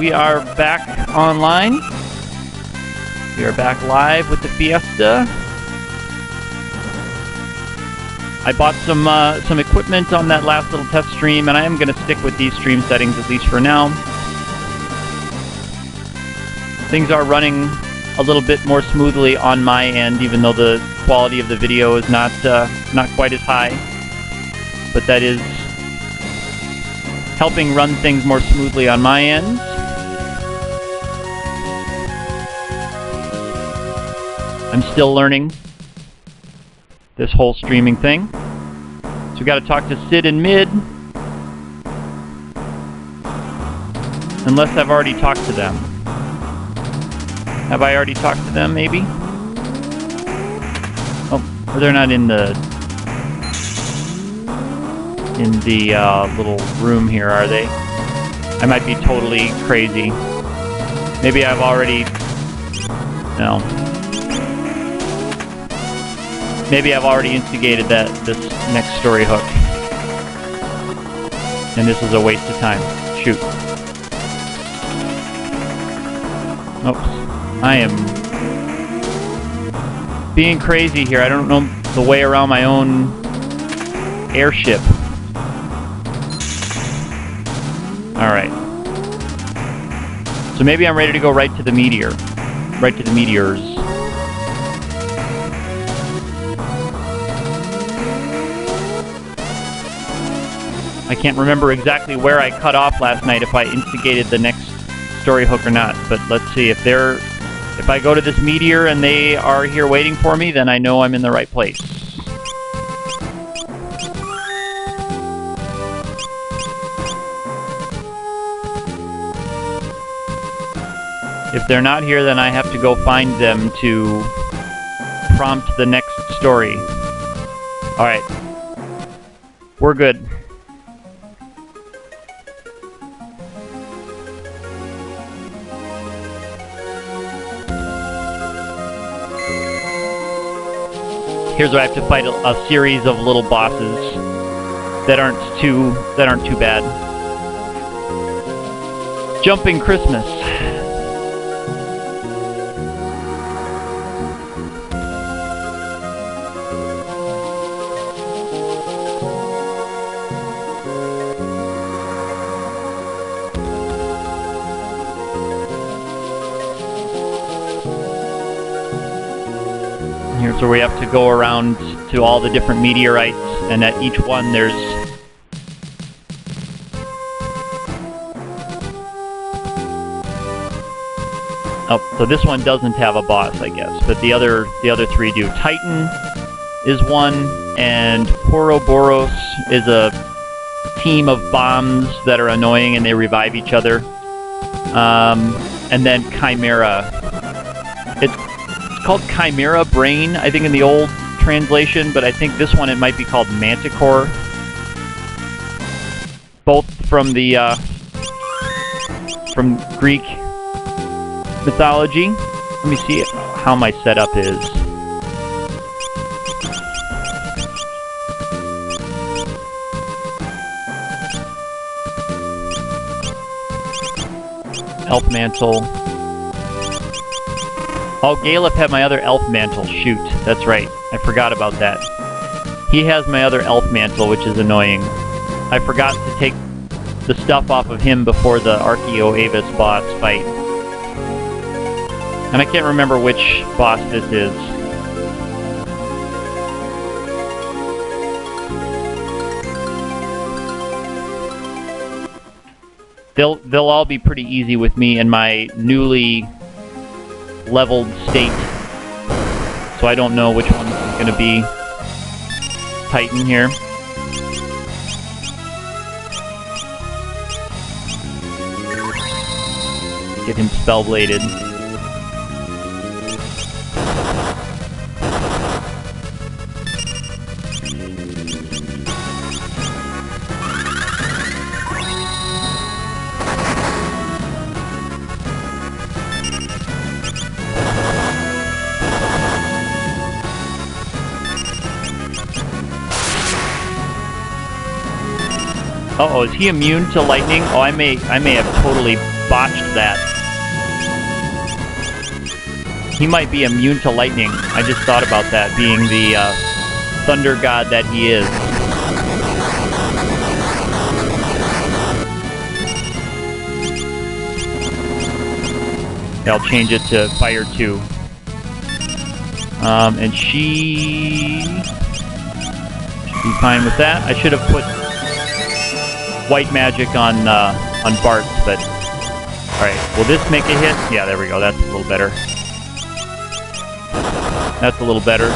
we are back online. We are back live with the Fiesta. I bought some equipment on that last little test stream, and I am going to stick with these stream settings at least for now. Things are running a little bit more smoothly on my end, even though the quality of the video is not quite as high. But that is helping run things more smoothly on my end. I'm still learning this whole streaming thing. So we got to talk to Sid and Mid. Unless I've already talked to them. Have I already talked to them, maybe? Oh, they're not in the little room here, are they? I might be totally crazy. Maybe I've already... No. Maybe I've already instigated this next story hook. And this is a waste of time. Shoot. Oops. I am being crazy here. I don't know the way around my own airship. Alright. So maybe I'm ready to go right to the meteor. Right to the meteors. I can't remember exactly where I cut off last night, if I instigated the next story hook or not, but let's see. If I go to this meteor and they are here waiting for me, then I know I'm in the right place. If they're not here, then I have to go find them to prompt the next story. Alright. We're good. Here's where I have to fight a series of little bosses that aren't too bad. Jumping Christmas. Here's where we have to go around to all the different meteorites, and at each one there's... Oh, so this one doesn't have a boss, I guess, but the other three do. Titan is one, and Ouroboros is a team of bombs that are annoying and they revive each other. And then Chimera. It's called Chimera Brain, I think, in the old translation, but I think this one it might be called Manticore. Both from the from Greek mythology. Let me see how my setup is. Elf Mantle. Oh, Galef had my other elf mantle. Shoot, that's right. I forgot about that. He has my other elf mantle, which is annoying. I forgot to take the stuff off of him before the Archeo Avis boss fight. And I can't remember which boss this is. They'll all be pretty easy with me in my newly leveled state, so I don't know which one is going to be Titan here. Get him spell-bladed. Uh-oh, is he immune to lightning? Oh, I may have totally botched that. He might be immune to lightning. I just thought about that, being the thunder god that he is. I'll change it to Fire 2. And she should be fine with that. I should have put white magic on Bart's, but alright, will this make a hit? Yeah, there we go, that's a little better. That's a little better.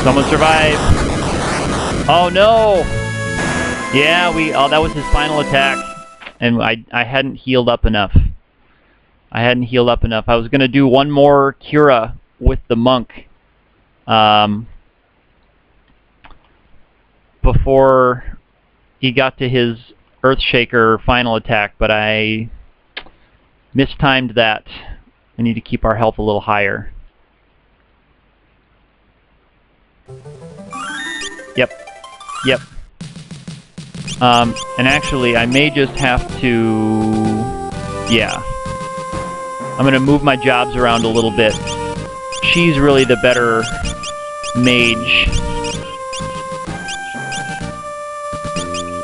Someone survive. Oh no! Yeah, oh, that was his final attack. And I hadn't healed up enough. I was going to do one more Cura with the monk. Before he got to his Earthshaker final attack, but I mistimed that. I need to keep our health a little higher. Yep. And actually, I may just have to... Yeah. I'm going to move my jobs around a little bit. She's really the better mage.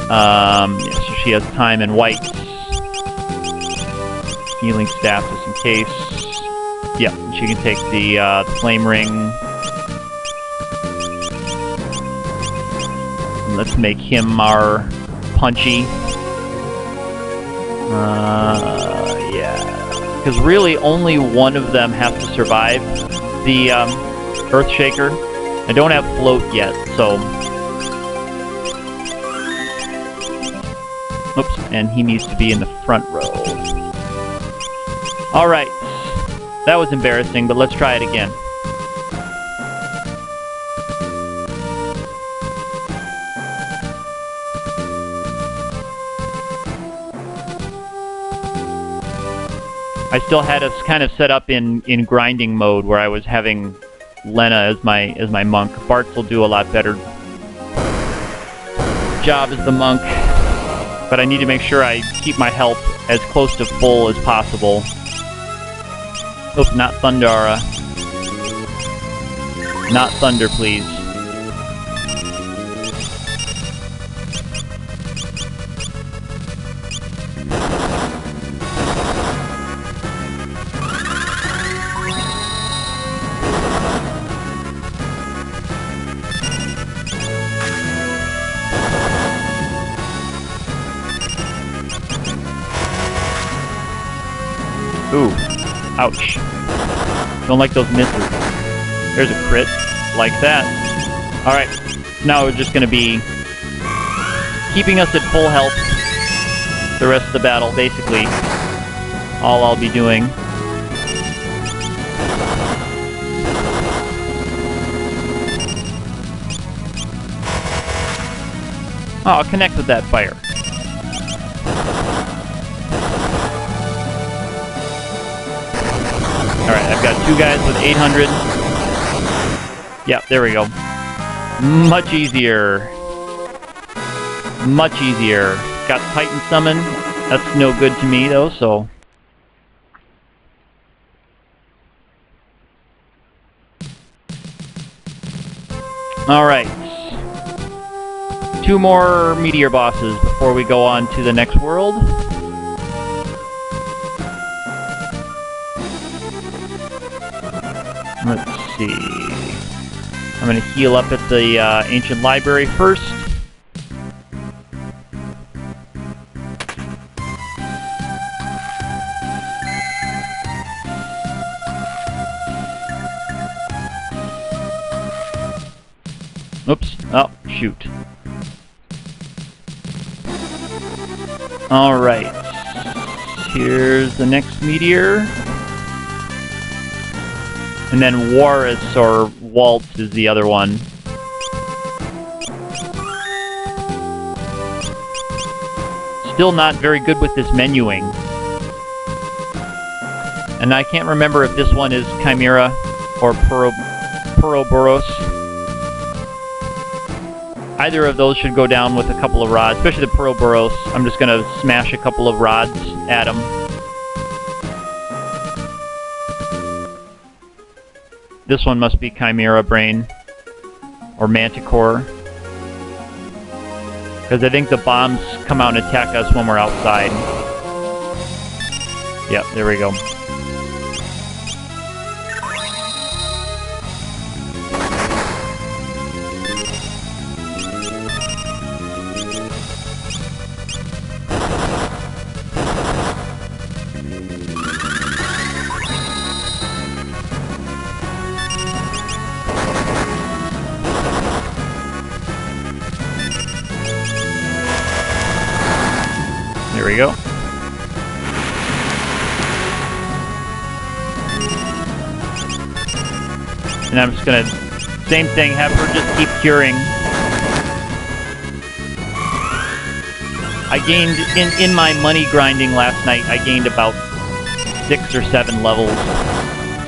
Yeah, so she has time and white. Healing staff just in case. Yep, she can take the flame ring. Let's make him our punchy. Yeah. Because really only one of them has to survive the Earthshaker. I don't have float yet, so... Oops, and he needs to be in the front row. Alright. That was embarrassing, but let's try it again. I still had us kind of set up in grinding mode where I was having Lena as my monk. Bartz will do a lot better job as the monk, but I need to make sure I keep my health as close to full as possible. Oops, not Thundara. Not Thunder, please. Ooh, ouch. Don't like those misses. There's a crit, like that. Alright, now we're just going to be keeping us at full health the rest of the battle, basically. All I'll be doing. Oh, I'll connect with that fire. Alright, I've got two guys with 800. Yep, there we go. Much easier. Much easier. Got Titan Summon. That's no good to me, though, so... Alright. Two more meteor bosses before we go on to the next world. Let's see. I'm going to heal up at the ancient library first. Oops. Oh, shoot. Alright. Here's the next meteor. And then Warus, or Waltz, is the other one. still not very good with this menuing. And I can't remember if this one is Chimera or Puroboros. Either of those should go down with a couple of rods, especially the Puroboros. I'm just going to smash a couple of rods at him. This one must be Chimera Brain or Manticore, because I think the bombs come out and attack us when we're outside. Yep, there we go. There we go. And I'm just gonna, same thing, have her just keep curing. I gained, in my money grinding last night, I gained about 6 or 7 levels.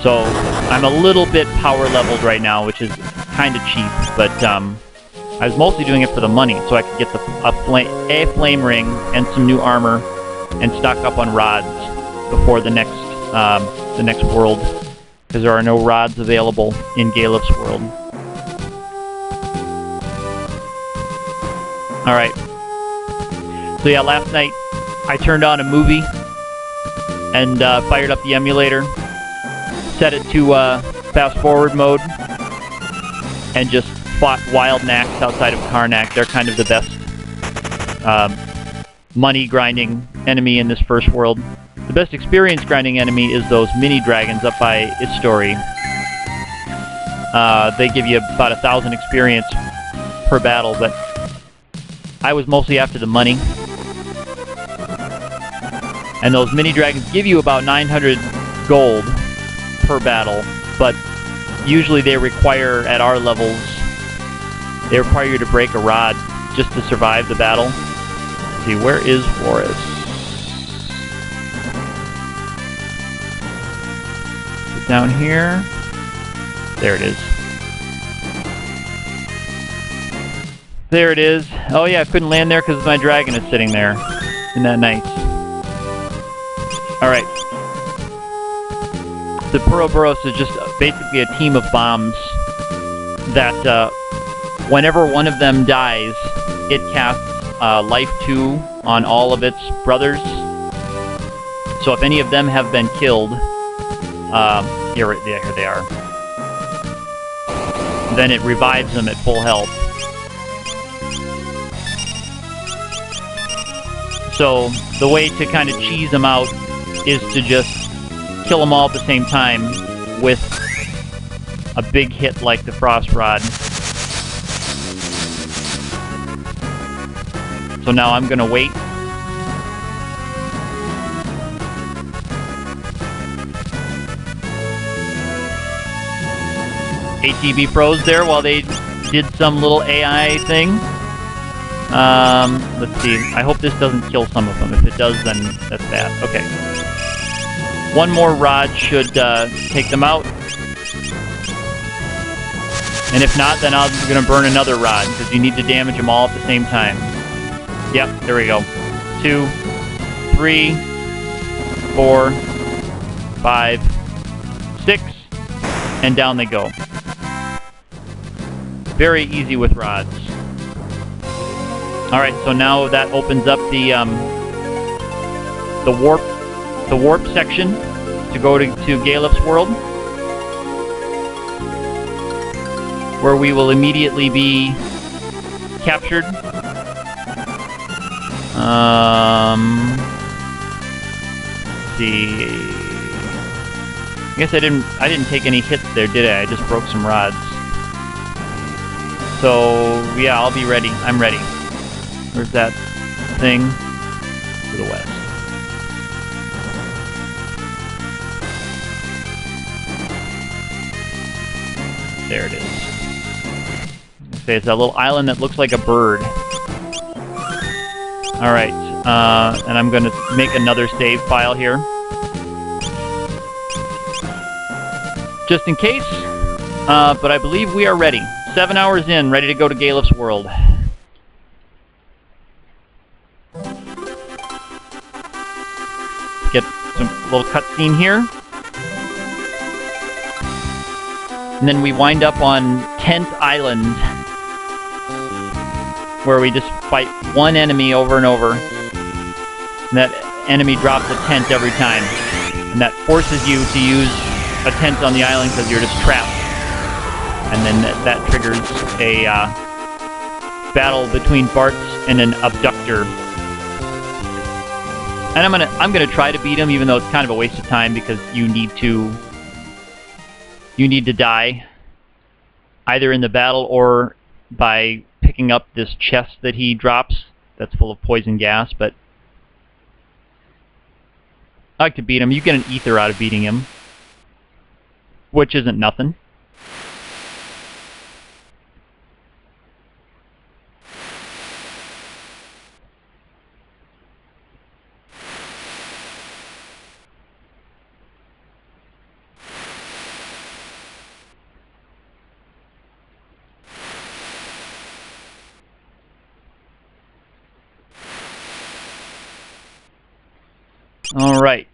So I'm a little bit power leveled right now, which is kind of cheap, but I was mostly doing it for the money, so I could get a flame ring and some new armor, and stock up on rods before the next world, because there are no rods available in Galef's world. All right. So yeah, last night I turned on a movie and fired up the emulator, set it to fast forward mode, and just fought wild Knacks outside of Karnak. They're kind of the best money grinding enemy in this first world. The best experience grinding enemy is those mini dragons up by Istory. They give you about 1,000 experience per battle, but I was mostly after the money. And those mini dragons give you about 900 gold per battle, but usually they require, at our levels, they require you to break a rod just to survive the battle. Let's see, where is Horus? Is it down here? There it is. There it is. Oh yeah, I couldn't land there because my dragon is sitting there. Isn't that nice? Alright. The Puroboros is just basically a team of bombs that whenever one of them dies, it casts Life 2 on all of its brothers. So if any of them have been killed, here they are, then it revives them at full health. So the way to kind of cheese them out is to just kill them all at the same time with a big hit like the Frost Rod. So now I'm gonna wait. ATB froze there while they did some little AI thing. Let's see. I hope this doesn't kill some of them. If it does, then that's bad. Okay. One more rod should take them out. And if not, then I'm going to burn another rod, because you need to damage them all at the same time. Yep, there we go. 2, 3, 4, 5, 6, and down they go. Very easy with rods. Alright, so now that opens up the warp section to go to Galef's world, where we will immediately be captured. Let's see. I guess I didn't take any hits there, did I? I just broke some rods. So yeah, I'll be ready. I'm ready. Where's that thing? To the west. There it is. Okay, it's that little island that looks like a bird. Alright, And I'm going to make another save file here. Just in case. But I believe we are ready. 7 hours in, ready to go to Galef's world. Get some little cutscene here. And then we wind up on Tent Island, where we just fight one enemy over and over. And that enemy drops a tent every time. And that forces you to use a tent on the island because you're just trapped. And then that triggers a battle between Bartz and an abductor. And I'm gonna try to beat him, even though it's kind of a waste of time because you need to die either in the battle or by picking up this chest that he drops that's full of poison gas. But I like to beat him. You get an ether out of beating him, which isn't nothing. Alright.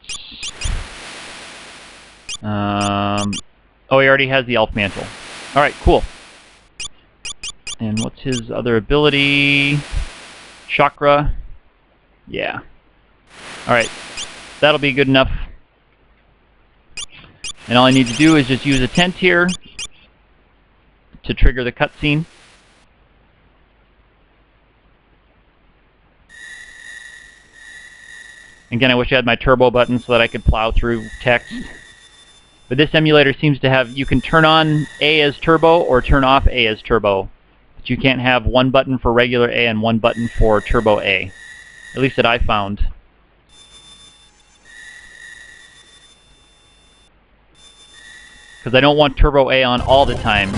Oh, he already has the elf mantle. Alright, cool. And what's his other ability? Chakra? Yeah. Alright. That'll be good enough. And all I need to do is just use a tent here to trigger the cutscene. Again, I wish I had my turbo button so that I could plow through text. But this emulator seems to have, you can turn on A as turbo or turn off A as turbo. But you can't have one button for regular A and one button for turbo A. At least that I found. Because I don't want turbo A on all the time.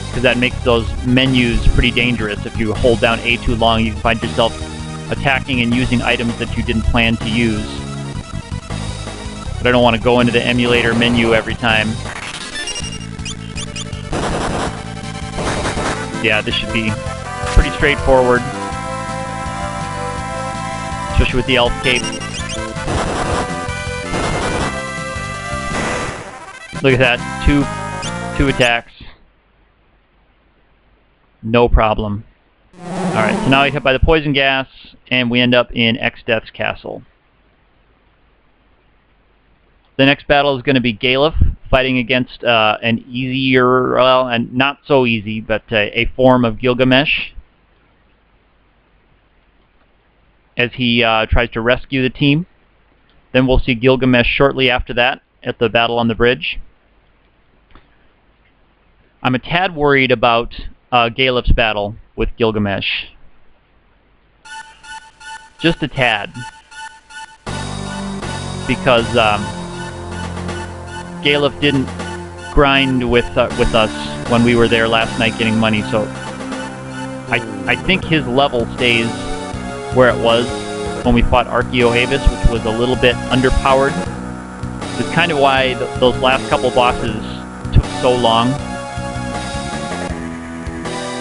Because that makes those menus pretty dangerous. If you hold down A too long, you can find yourself attacking and using items that you didn't plan to use. But I don't want to go into the emulator menu every time. Yeah, this should be pretty straightforward. Especially with the elf cape. Look at that, two attacks. No problem. Alright, so now we hit by the poison gas, and we end up in X-Death's castle. The next battle is going to be Galef, fighting against an easier, well, and not so easy, but a form of Gilgamesh, as he tries to rescue the team. Then we'll see Gilgamesh shortly after that, at the battle on the bridge. I'm a tad worried about Galef's battle with Gilgamesh. Just a tad. Because Galef didn't grind with us when we were there last night getting money, so I think his level stays where it was when we fought Archaeoavis, which was a little bit underpowered. It's kind of why those last couple bosses took so long.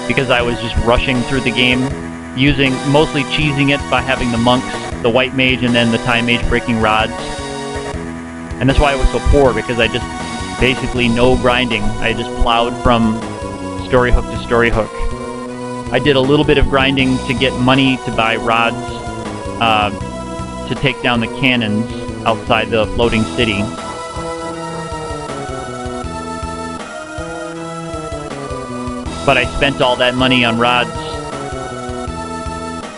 Because I was just rushing through the game, mostly cheesing it by having the monks, the white mage, and then the time mage breaking rods. And that's why I was so poor, because I just basically no grinding. I just plowed from story hook to story hook. I did a little bit of grinding to get money to buy rods to take down the cannons outside the floating city. But I spent all that money on rods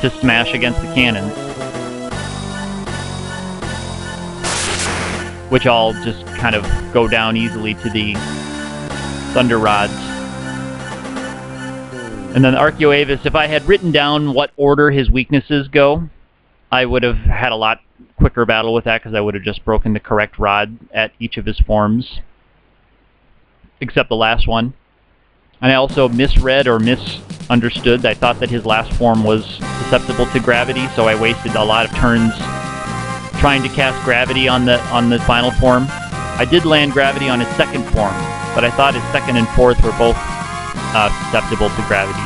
to smash against the cannons, which all just kind of go down easily to the thunder rods. And then Archaeoavis, if I had written down what order his weaknesses go, I would have had a lot quicker battle with that, because I would have just broken the correct rod at each of his forms. Except the last one. And I also misread or misunderstood. I thought that his last form was susceptible to gravity, so I wasted a lot of turns trying to cast gravity on the final form. I did land gravity on his second form, but I thought his second and fourth were both susceptible to gravity,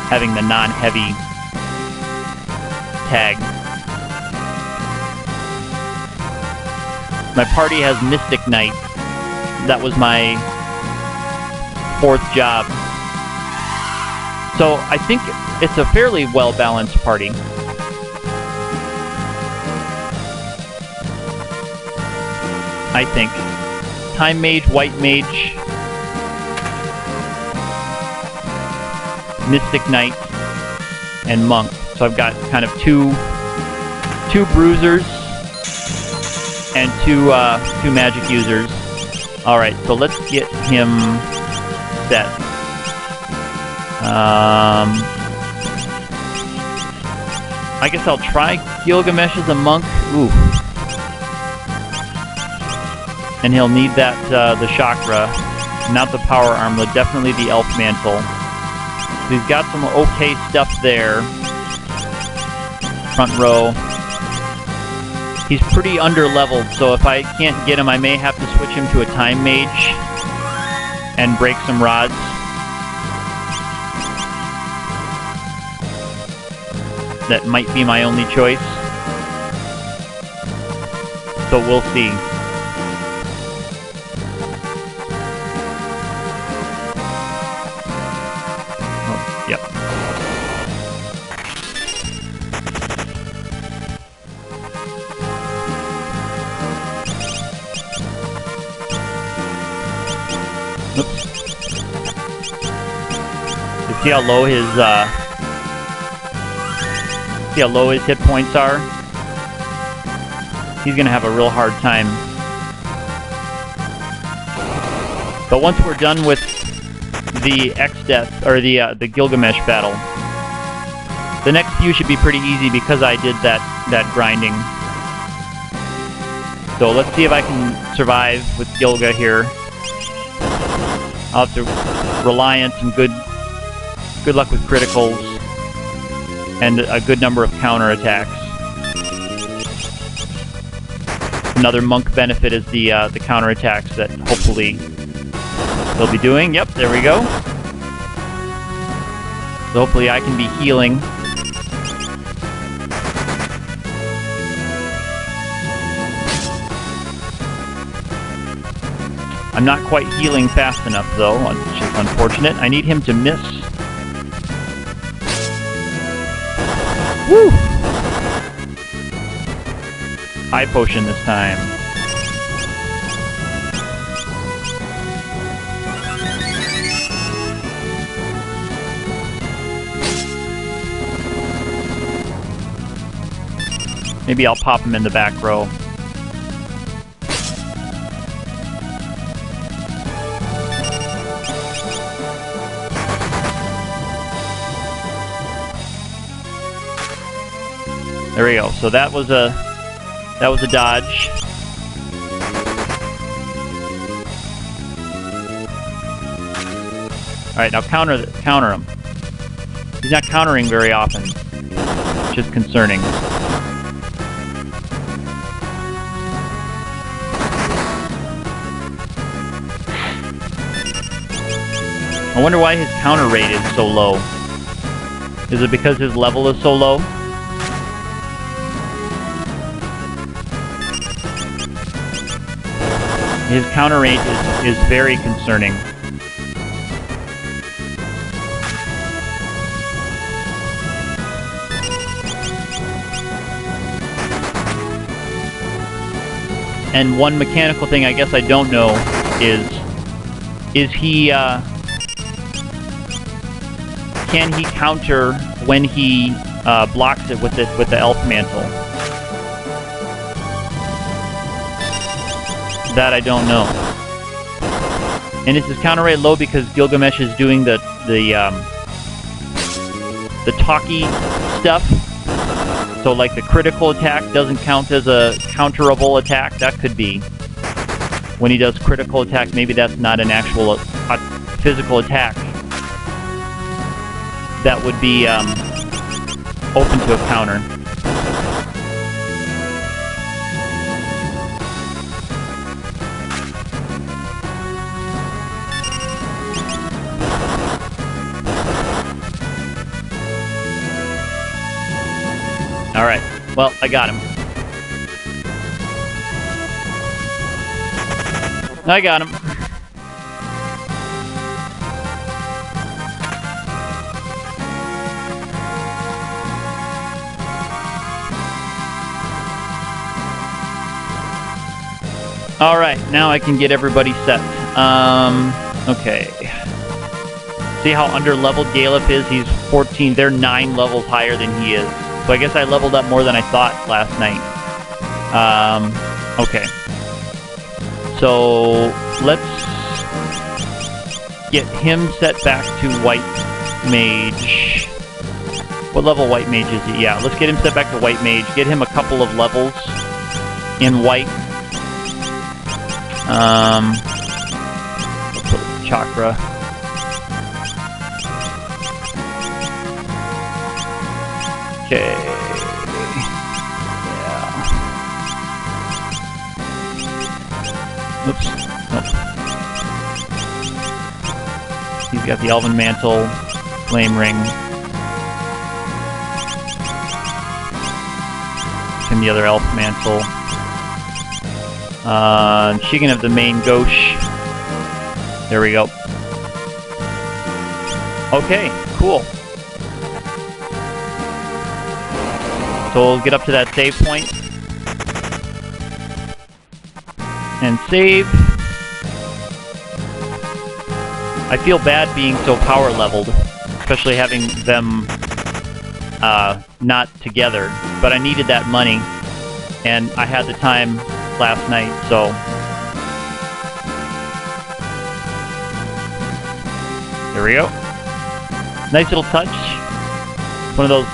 having the non-heavy tag. My party has Mystic Knight. That was my fourth job. So I think it's a fairly well-balanced party. I think. Time Mage, White Mage, Mystic Knight, and Monk. So I've got kind of two bruisers and two magic users. Alright, so let's get him set. I guess I'll try Gilgamesh as a monk. Ooh. And he'll need that, the chakra, not the power armlet, definitely the elf mantle. So he's got some okay stuff there. Front row. He's pretty under-leveled, so if I can't get him, I may have to switch him to a Time Mage and break some rods. That might be my only choice. So we'll see. Oh, yep. Oops. You see how low his hit points are? He's gonna have a real hard time. But once we're done with the X-Death, or the Gilgamesh battle, the next few should be pretty easy because I did that grinding. So let's see if I can survive with Gilga here. I'll have to rely on some good luck with criticals and a good number of counter attacks. Another monk benefit is the counter attacks that hopefully they'll be doing. Yep, there we go. So hopefully I can be healing. I'm not quite healing fast enough though, which is unfortunate. I need him to miss. Woo! High potion this time. Maybe I'll pop him in the back row. There we go. So that was a dodge. All right, now counter him. He's not countering very often, which is concerning. I wonder why his counter rate is so low. Is it because his level is so low? His counter rate is very concerning. And one mechanical thing I guess I don't know is he can he counter when he blocks it with the elf mantle? That I don't know. And is his counter rate low because Gilgamesh is doing the talky stuff? So like the critical attack doesn't count as a counterable attack? That could be. When he does critical attack, maybe that's not an actual physical attack. that would be open to a counter. Alright, well, I got him. I got him. Alright, now I can get everybody set. Okay. See how under-leveled Galef is? He's 14. They're 9 levels higher than he is. So I guess I leveled up more than I thought last night. Okay. So let's get him set back to White Mage. What level White Mage is he? Yeah, let's get him set back to White Mage. Get him a couple of levels in White. Let's put Chakra. Okay. Yeah. Oops. Nope. He's got the Elven Mantle, Flame Ring. And the other Elf Mantle. She can have the main Gauche. There we go. Okay, cool. So we'll get up to that save point. And save. I feel bad being so power leveled, especially having them not together. But I needed that money, and I had the time last night, so. There we go. Nice little touch. One of those.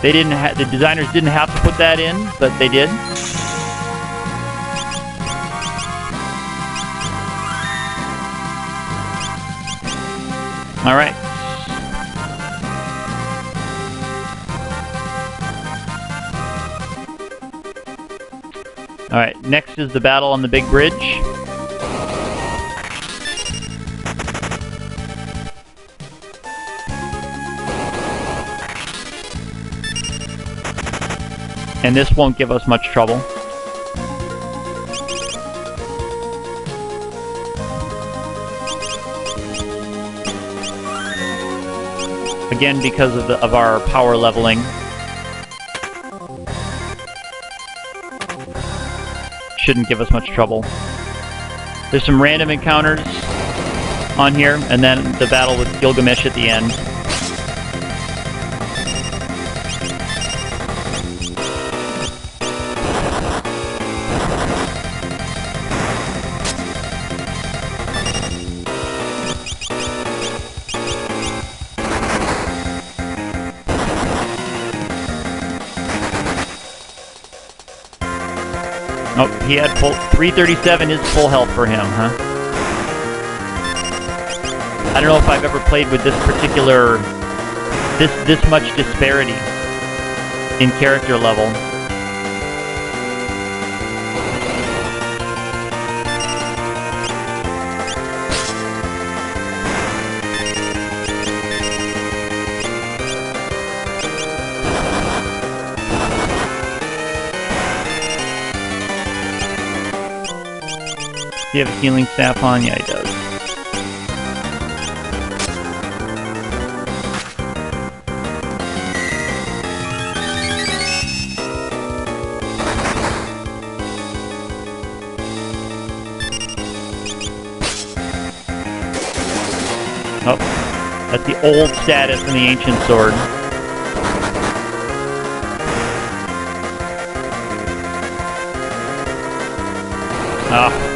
They didn't have, the designers didn't have to put that in, but they did. All right. All right, next is the battle on the big bridge. And this won't give us much trouble. Again, because of our power leveling. Shouldn't give us much trouble. There's some random encounters on here, and then the battle with Gilgamesh at the end. Oh, he had full 337 is full health for him, huh? I don't know if I've ever played with this particular this much disparity in character level. Do you have a healing staff on? Yeah, he does. Oh, that's the old status in the Ancient Sword. Ah.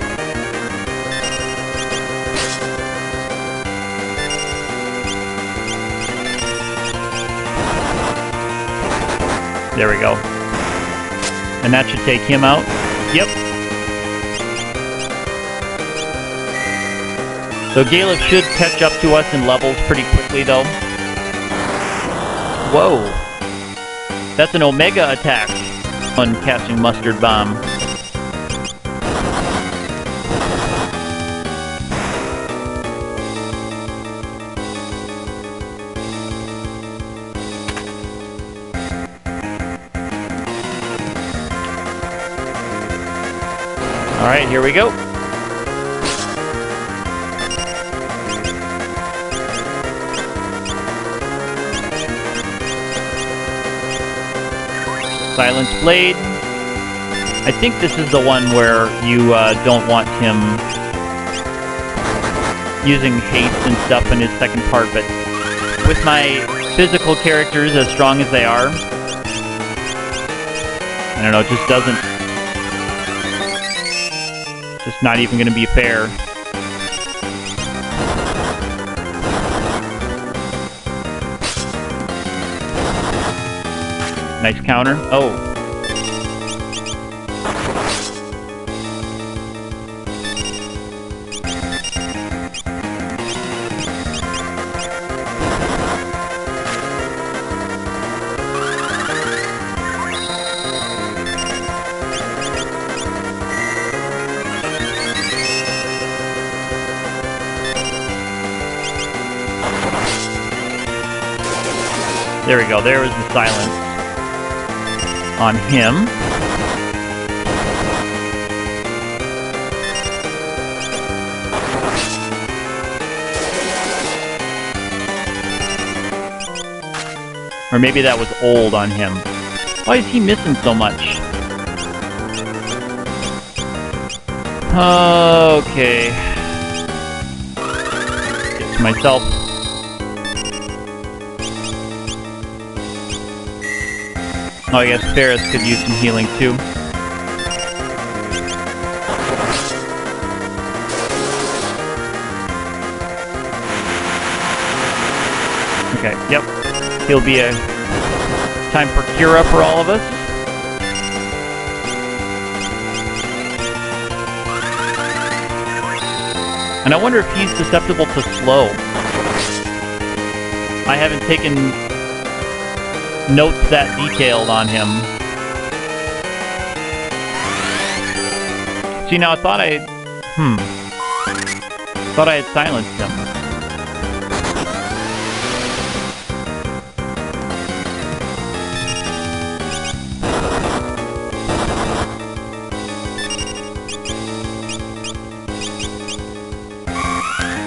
There we go. And that should take him out. Yep. So Galef should catch up to us in levels pretty quickly, though. Whoa! That's an Omega attack on casting Mustard Bomb. Alright, here we go. Silence Blade. I think this is the one where you don't want him using haste and stuff in his second part, but with my physical characters as strong as they are, I don't know, it just doesn't... Just not even going to be fair. Nice counter. Oh. There we go. There was the silence on him. Or maybe that was old on him. Why is he missing so much? Okay. Get to myself. Oh, I guess Ferris could use some healing too. Okay, yep. He'll be a time for Cura for all of us. And I wonder if he's susceptible to slow. I haven't taken notes that detailed on him. See, now I thought I had silenced him.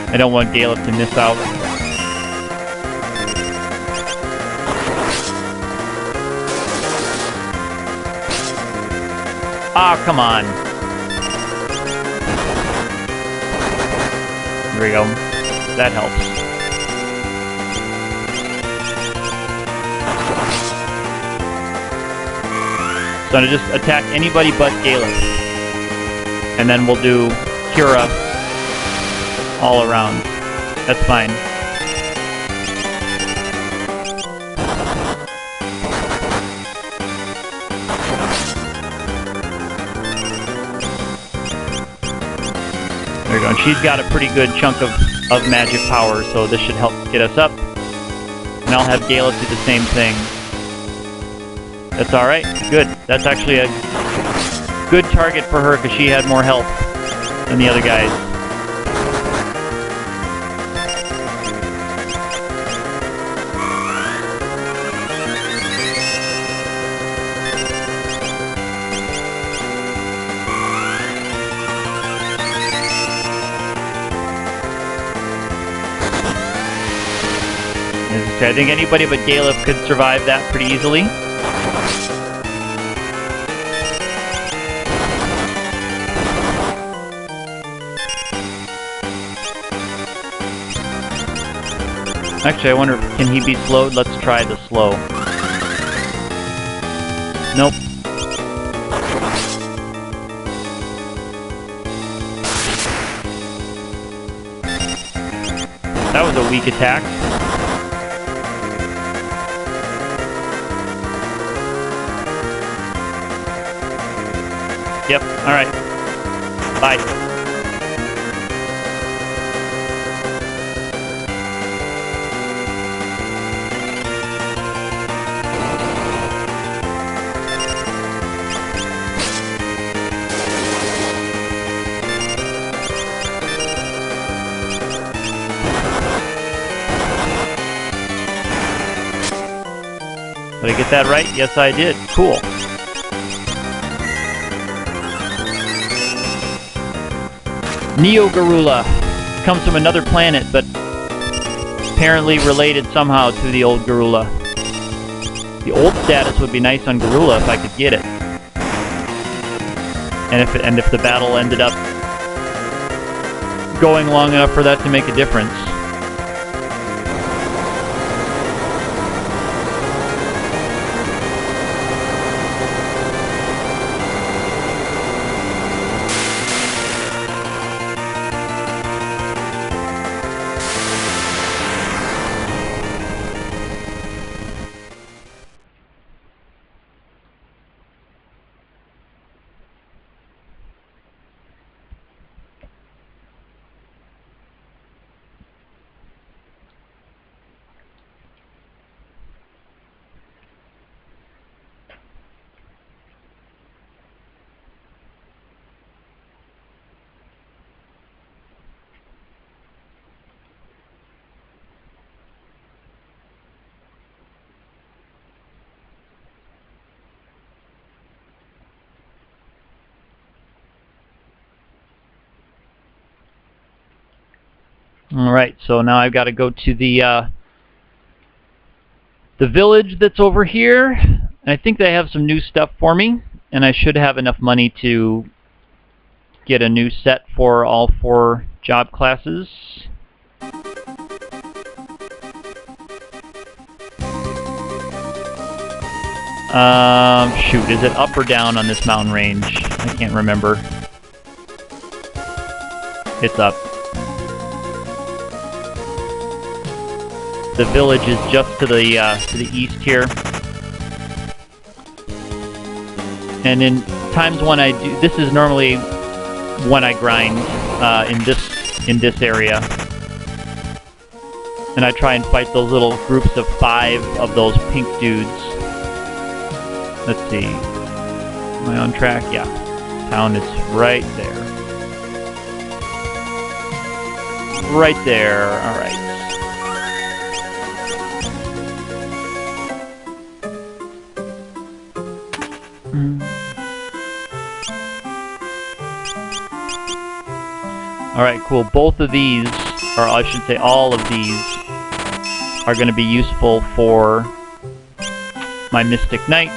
I don't want Galeb to miss out. Ah, oh, come on. There we go. That helps. So I'm gonna just attack anybody but Galeb. And then we'll do Cura all around. That's fine. There we go. And she's got a pretty good chunk of magic power, so this should help get us up. And I'll have Galeb do the same thing. That's alright. Good. That's actually a good target for her because she had more health than the other guys. I think anybody but Galeb could survive that pretty easily. Actually, I wonder, can he be slowed? Let's try the slow. Nope. That was a weak attack. Yep, alright. Bye. get that right? Yes, I did. Cool. Neo-Garula comes from another planet, but apparently related somehow to the old Garula. The old status would be nice on Garula if I could get it. And if the battle ended up going long enough for that to make a difference. Alright, so now I've got to go to the village that's over here. And I think they have some new stuff for me, and I should have enough money to get a new set for all 4 job classes. Shoot, is it up or down on this mountain range? I can't remember. It's up. The village is just to the east here. And in times when I do, this is normally when I grind in this area. And I try and fight those little groups of 5 of those pink dudes. Let's see. Am I on track? Yeah. Town is right there. Right there. Alright. Alright, cool. Both of these, or I should say all of these, are going to be useful for my Mystic Knights.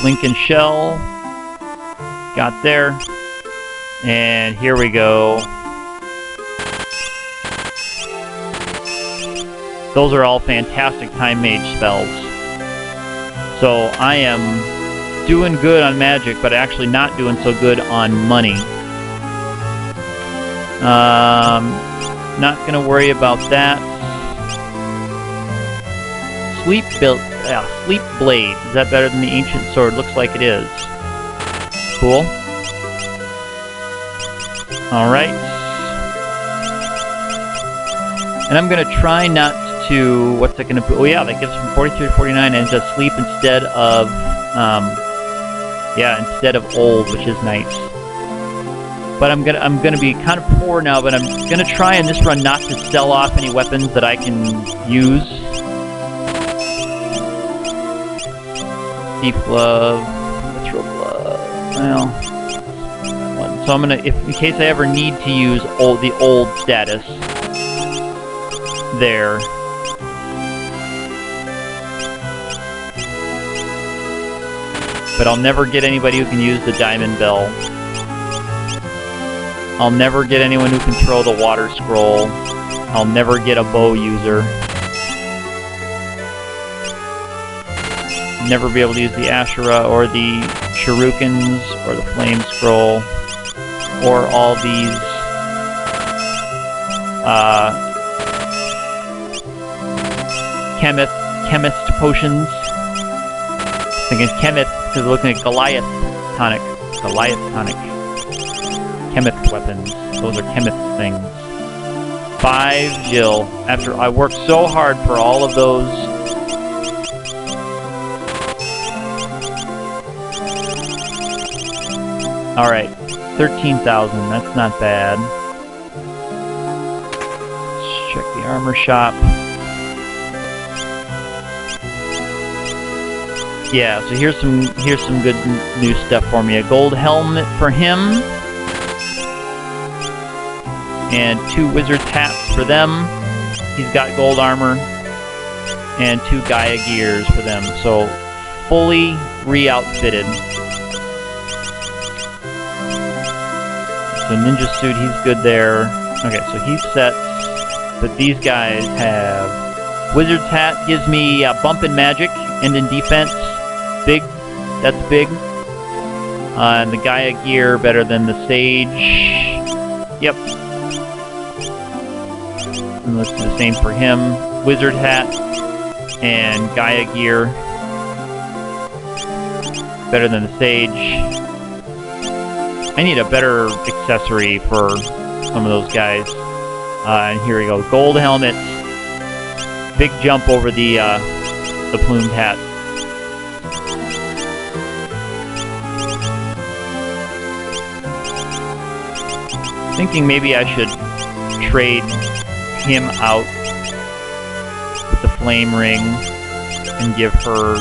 Lincoln Shell. Got there. And here we go. Those are all fantastic Time Mage spells. So I am doing good on magic, but actually not doing so good on money. Not gonna worry about that. Sleep Blade. Is that better than the Ancient Sword? Looks like it is. Cool. Alright. And I'm gonna try not to... What's that gonna... Oh yeah, that gives from 43 to 49 and does sleep instead of... yeah, instead of old, which is nice. But I'm gonna be kind of poor now, but I'm gonna try in this run not to sell off any weapons that I can use. Thief Glove, Mithril Glove, well. So I'm gonna, in case I ever need to use the old status, there. But I'll never get anybody who can use the Diamond Bell. I'll never get anyone who can throw the Water Scroll. I'll never get a bow user. Never be able to use the Ashura or the Shurikens or the Flame Scroll or all these chemist potions. I'm thinking chemist because we're looking at Goliath tonic. Chemist weapons. Those are chemist things. 5 Jill. After I worked so hard for all of those. Alright. 13,000. That's not bad. Let's check the armor shop. Yeah, so here's some good new stuff for me. A gold helmet for him, and 2 wizard's hats for them. He's got gold armor, and 2 Gaia gears for them. So fully re-outfitted. So ninja suit, he's good there. Okay, so he's set. But these guys have wizard's hat gives me a bump in magic and in defense. Big, that's big. And the Gaia gear better than the sage. Yep. And let's do the same for him. Wizard hat and Gaia gear better than the sage. I need a better accessory for some of those guys. And here we go. Gold helmet. Big jump over the plumed hat. Thinking maybe I should trade him out with the flame ring and give her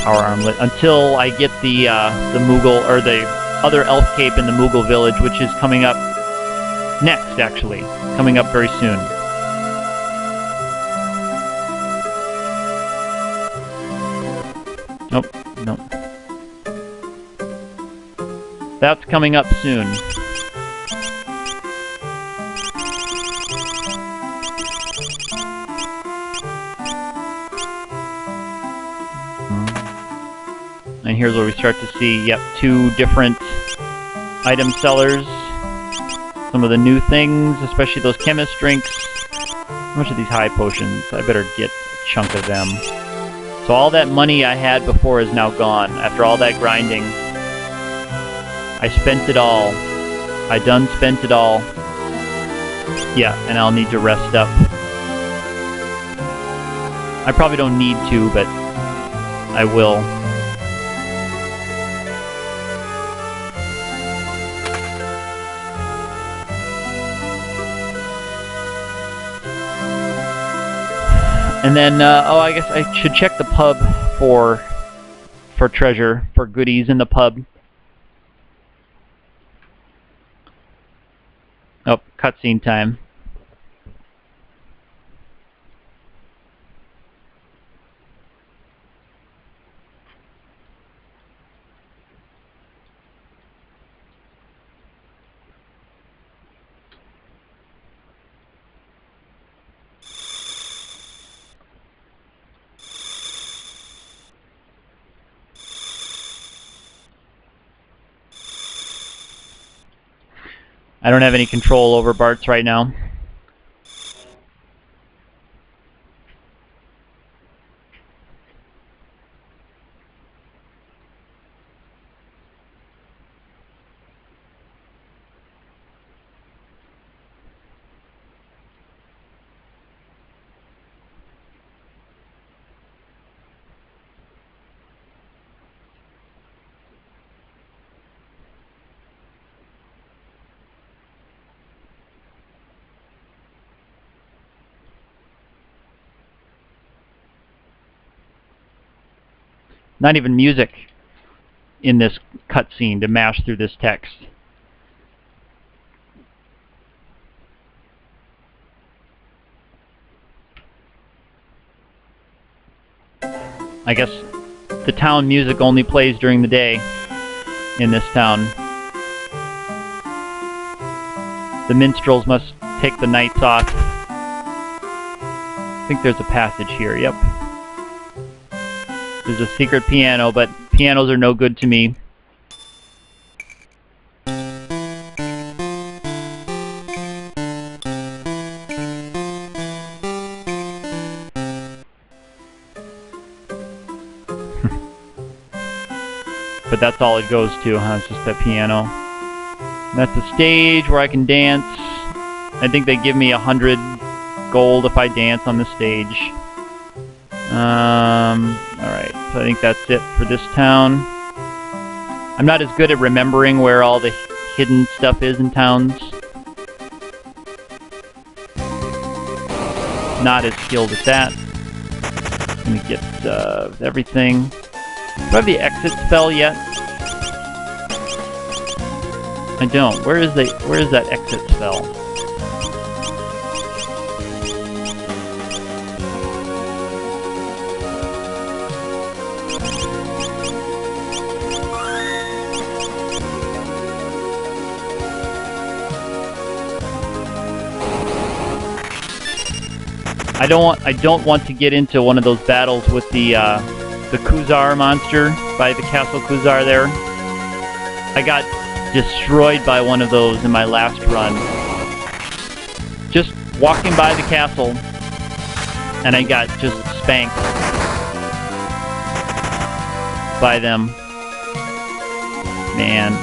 power armlet until I get the Moogle, or the other elf cape in the Moogle village, which is coming up next, actually. Coming up very soon. Nope, nope. That's coming up soon. And here's where we start to see, yep, 2 different item sellers. Some of the new things, especially those chemist drinks. How much of these high potions? I better get a chunk of them. So all that money I had before is now gone. After all that grinding, I spent it all. I done spent it all. Yeah, and I'll need to rest up. I probably don't need to, but I will. And then, oh, I guess I should check the pub for treasure, for goodies in the pub. Oh, cutscene time. I don't have any control over Bart's right now. Not even music in this cutscene to mash through this text. I guess the town music only plays during the day in this town. The minstrels must take the nights off. I think there's a passage here, yep. There's a secret piano, but pianos are no good to me. But that's all it goes to, huh? It's just that piano. And that's the stage where I can dance. I think they give me 100 gold if I dance on the stage. Alright, so I think that's it for this town. I'm not as good at remembering where all the hidden stuff is in towns. Not as skilled at that. Gonna get everything. Do I have the exit spell yet? I don't. Where is that exit spell? I don't want to get into one of those battles with the Kuzar monster by the Castle Kuzar there. I got destroyed by one of those in my last run. Just walking by the castle, and I got just spanked by them. Man,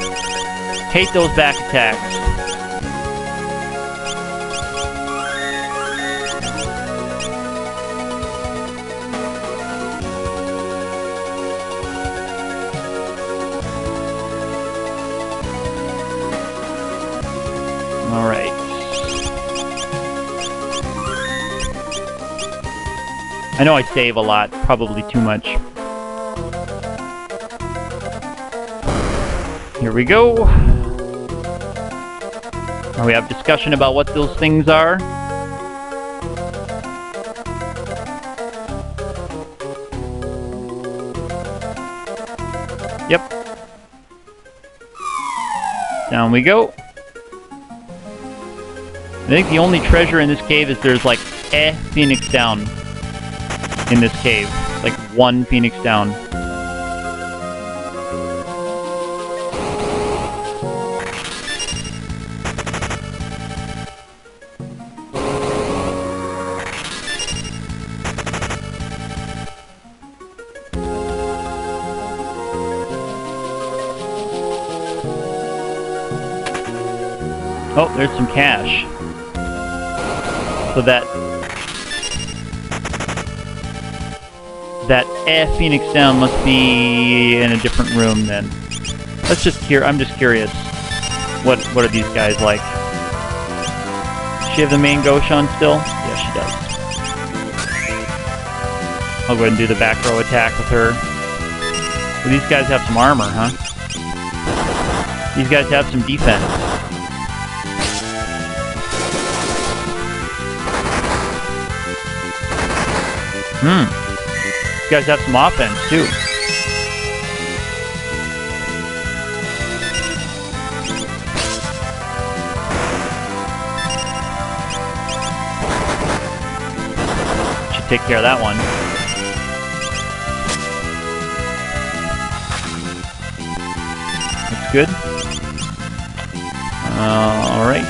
hate those back attacks. Alright. I know I save a lot, probably too much. Here we go. Now we have discussion about what those things are. Yep. Down we go. I think the only treasure in this cave is there's like a phoenix down in this cave. Like one phoenix down. Oh, there's some cash. So that Phoenix down must be in a different room then. Let's just I'm just curious. What are these guys like? Does she have the main Goshan still? Yeah, she does. I'll go ahead and do the back row attack with her. Well, these guys have some armor, huh? These guys have some defense. These guys have some offense, too. Should take care of that one. That's good. Alright.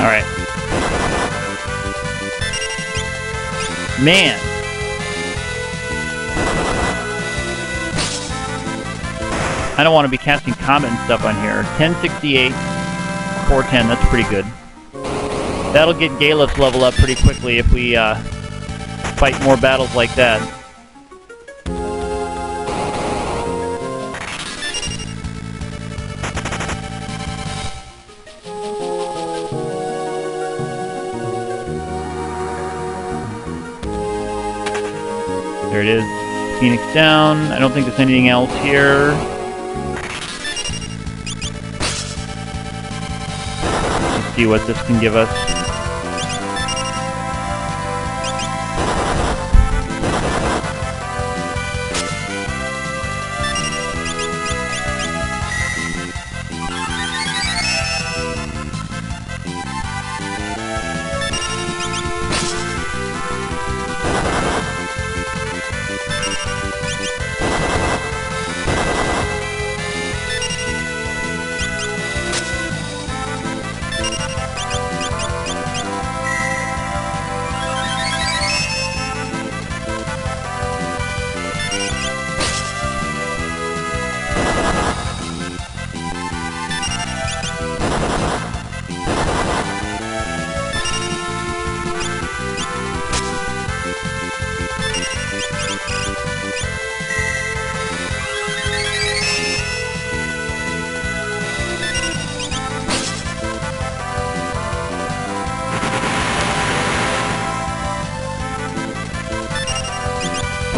Alright. Man. I don't want to be casting combat and stuff on here. 1068, 410, that's pretty good. That'll get Galef's level up pretty quickly if we fight more battles like that. There it is. Phoenix down. I don't think there's anything else here. Let's see what this can give us.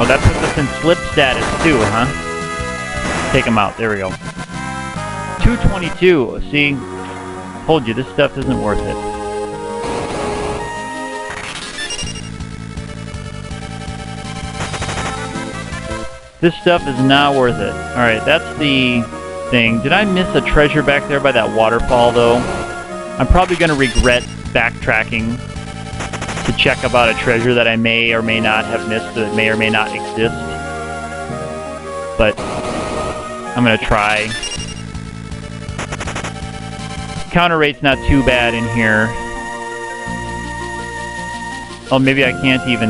Oh, that puts us in slip status too, huh? Take them out. There we go. 222. See? Told you, this stuff isn't worth it. This stuff is not worth it. Alright, that's the thing. Did I miss a treasure back there by that waterfall, though? I'm probably going to regret backtracking to check about a treasure that I may or may not have missed, that may or may not exist. But I'm going to try. Counter rate's not too bad in here. Oh, maybe I can't even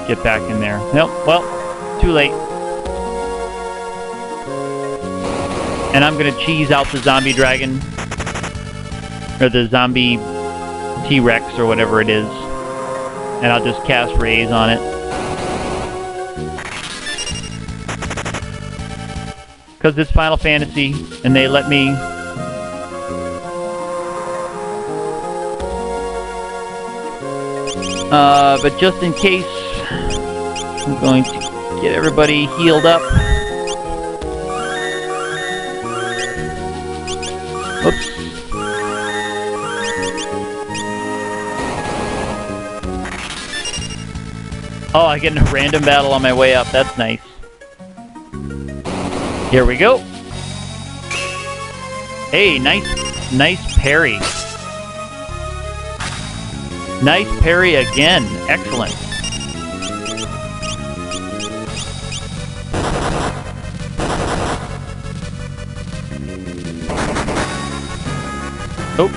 get back in there. Nope, well, too late. And I'm gonna cheese out the zombie dragon, or the zombie T-Rex, or whatever it is, and I'll just cast Raise on it. Because it's Final Fantasy, and they let me... but just in case, I'm going to get everybody healed up. Oops. Oh, I get in a random battle on my way up. That's nice. Here we go. Hey, nice parry. Nice parry again. Excellent. Oh,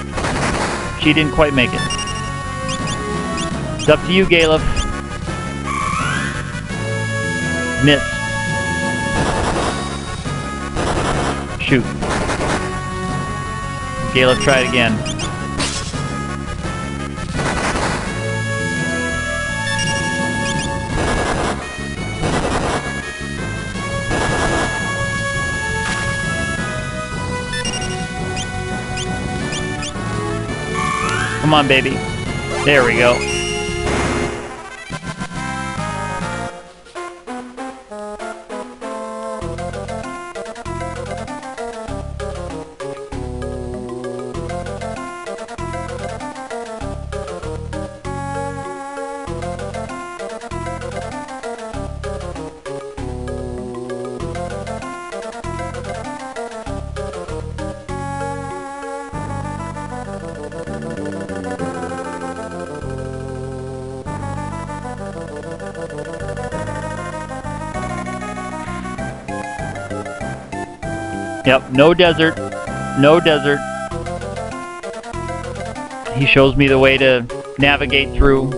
she didn't quite make it. It's up to you, Galef. Missed. Shoot. Galef, try it again. Come on, baby. There we go. Yep, no desert. No desert. He shows me the way to navigate through.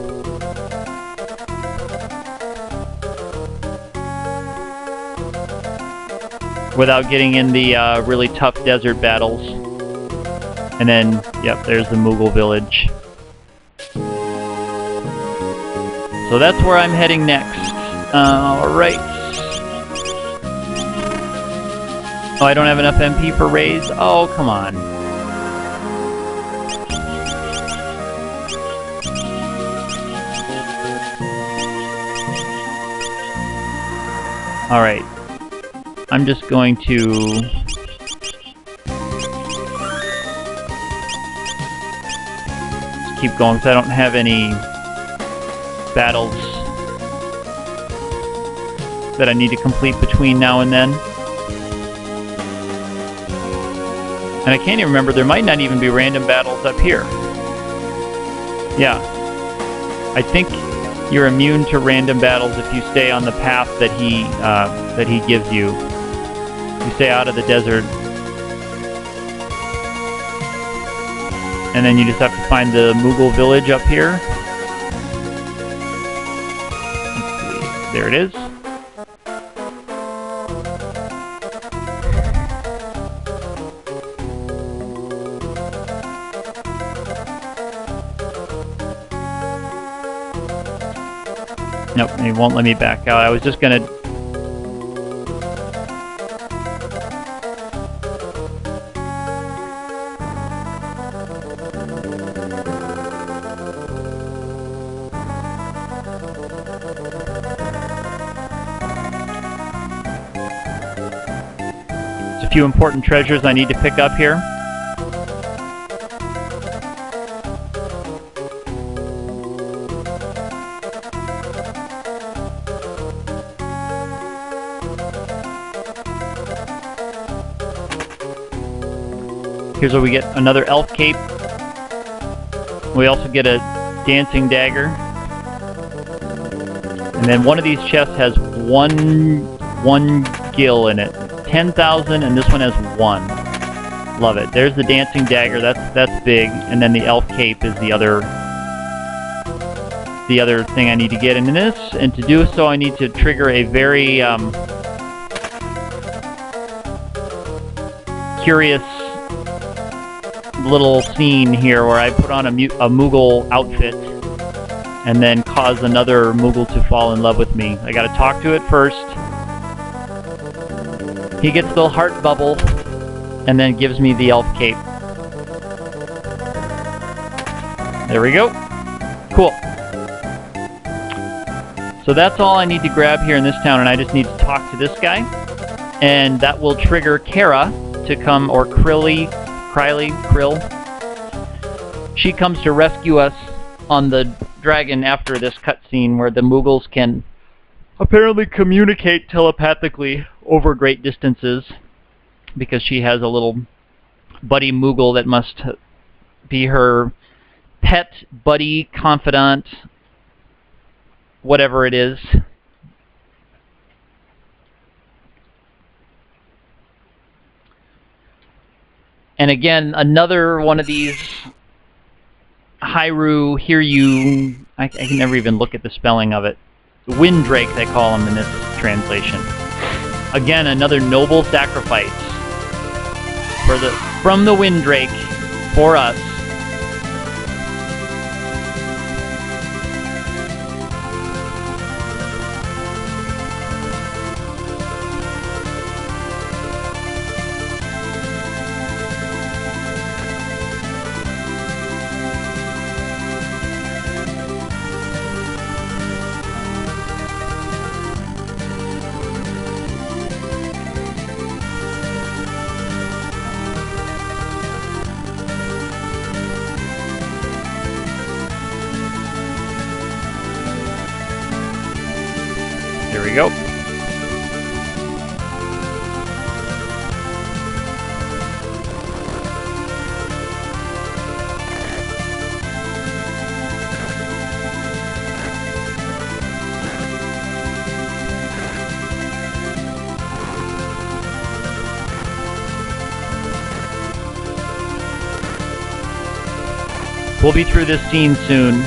Without getting in the really tough desert battles. And then, yep, there's the Moogle village. So that's where I'm heading next. Alright. Oh, I don't have enough MP for Raise? Oh, come on. Alright. I'm just going to... just keep going, because I don't have any battles that I need to complete between now and then. And I can't even remember, there might not even be random battles up here. Yeah. I think you're immune to random battles if you stay on the path that he gives you. You stay out of the desert. And then you just have to find the Moogle village up here. Let's see. There it is. Nope, he won't let me back out. I was just gonna... a few important treasures I need to pick up here. Here's where we get another elf cape. We also get a dancing dagger. And then one of these chests has one gil in it. 10,000, and this one has 1. Love it. There's the dancing dagger. That's big. And then the elf cape is the other thing I need to get in this. And to do so, I need to trigger a very curious little scene here where I put on a Moogle outfit and then cause another Moogle to fall in love with me. I gotta talk to it first. He gets the heart bubble and then gives me the elf cape. There we go. Cool. So that's all I need to grab here in this town, and I just need to talk to this guy. And that will trigger Kara to come, or Krill. She comes to rescue us on the dragon after this cutscene where the Moogles can apparently communicate telepathically over great distances, because she has a little buddy Moogle that must be her pet, buddy, confidant, whatever it is. And again, another one of these Hyrule, hear you, I can never even look at the spelling of it. Windrake, they call them in this translation. Again, another noble sacrifice from the Windrake for us. Here we go. We'll be through this scene soon.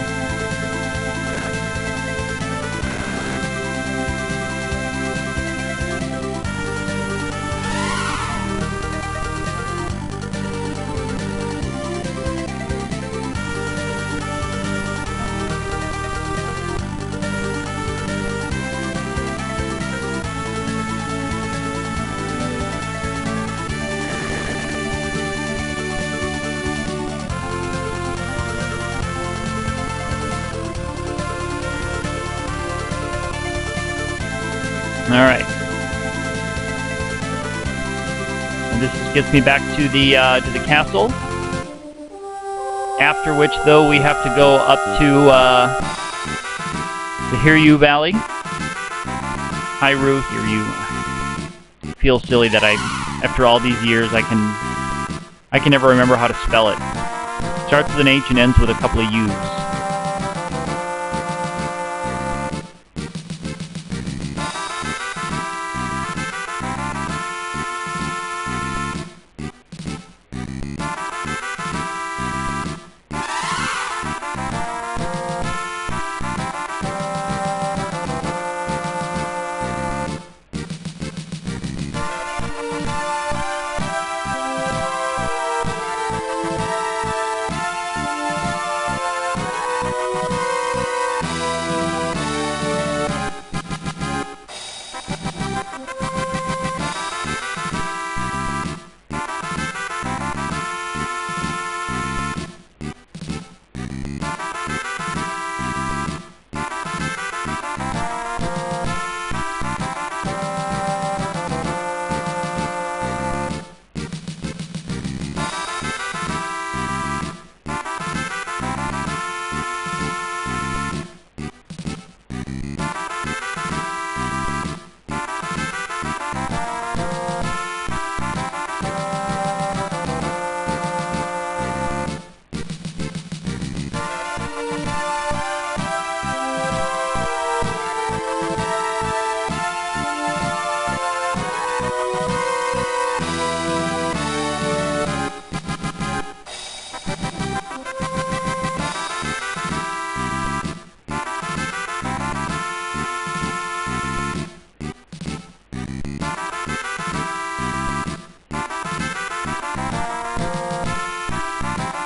Alright. And this gets me back to the castle. After which, though, we have to go up to the Hiryu Valley. Hyrule, Hiryu. It feels silly that after all these years, I can never remember how to spell it. Starts with an H and ends with a couple of U's.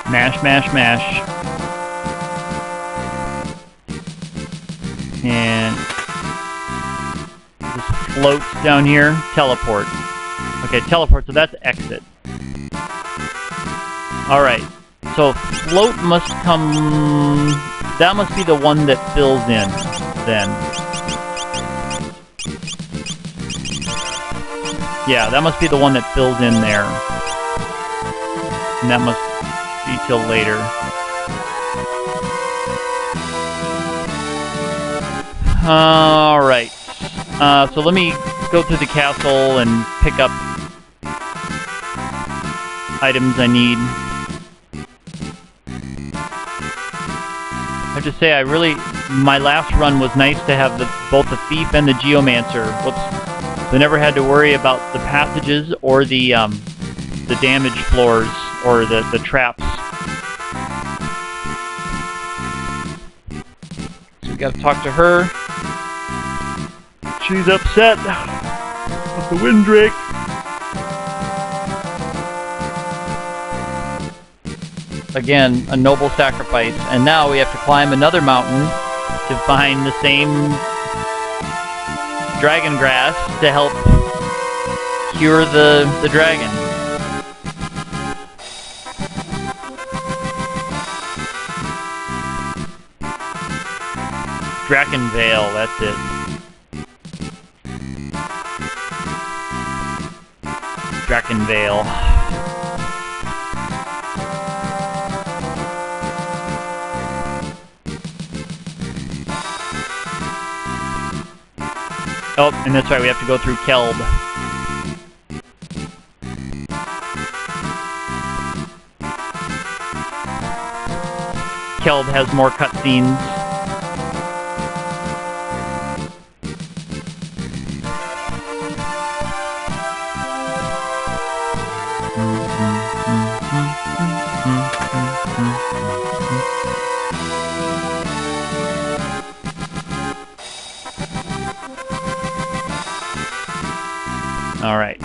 Mash, mash, mash. And this floats down here. Teleport. Okay, teleport, so that's exit. Alright, so float must come... That must be the one that fills in, then. Yeah, that must be the one that fills in there. And that must be till later. Alright. So let me go through the castle and pick up items I need. I have to say, my last run was nice to have both the thief and the geomancer. Whoops. We never had to worry about the passages or the damaged floors or the traps. So we gotta talk to her. She's upset with the Windrake. Again, a noble sacrifice. And now we have to climb another mountain to find the same dragon grass to help cure the dragon. Drakenvale, that's it. Drakenvale. Oh, and that's right, we have to go through Keld. Keld has more cutscenes. All right.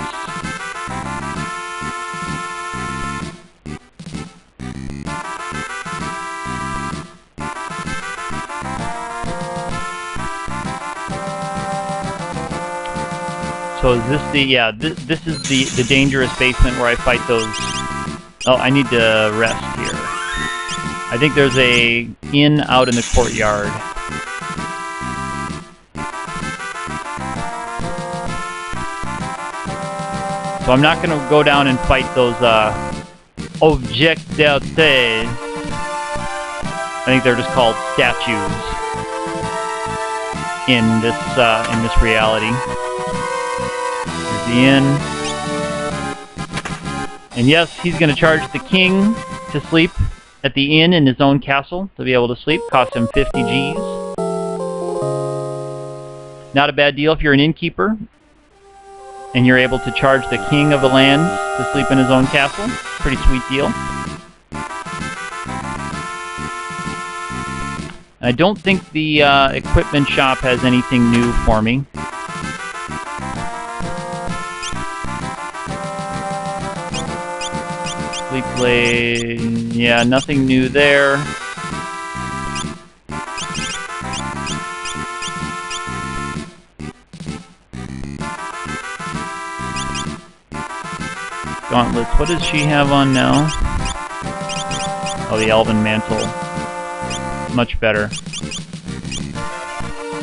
So is this the, yeah, this is the dangerous basement where I fight those. Oh, I need to rest here. I think there's a inn out in the courtyard. So I'm not going to go down and fight those objectiles. I think they're just called statues in this reality. Here's the inn. And yes, he's going to charge the king to sleep at the inn in his own castle to be able to sleep. Costs him 50 Gs. Not a bad deal if you're an innkeeper and you're able to charge the king of the land to sleep in his own castle. Pretty sweet deal. I don't think the equipment shop has anything new for me. Sleep blade, yeah, nothing new there. Gauntlets, what does she have on now? Oh, the Elven Mantle. Much better.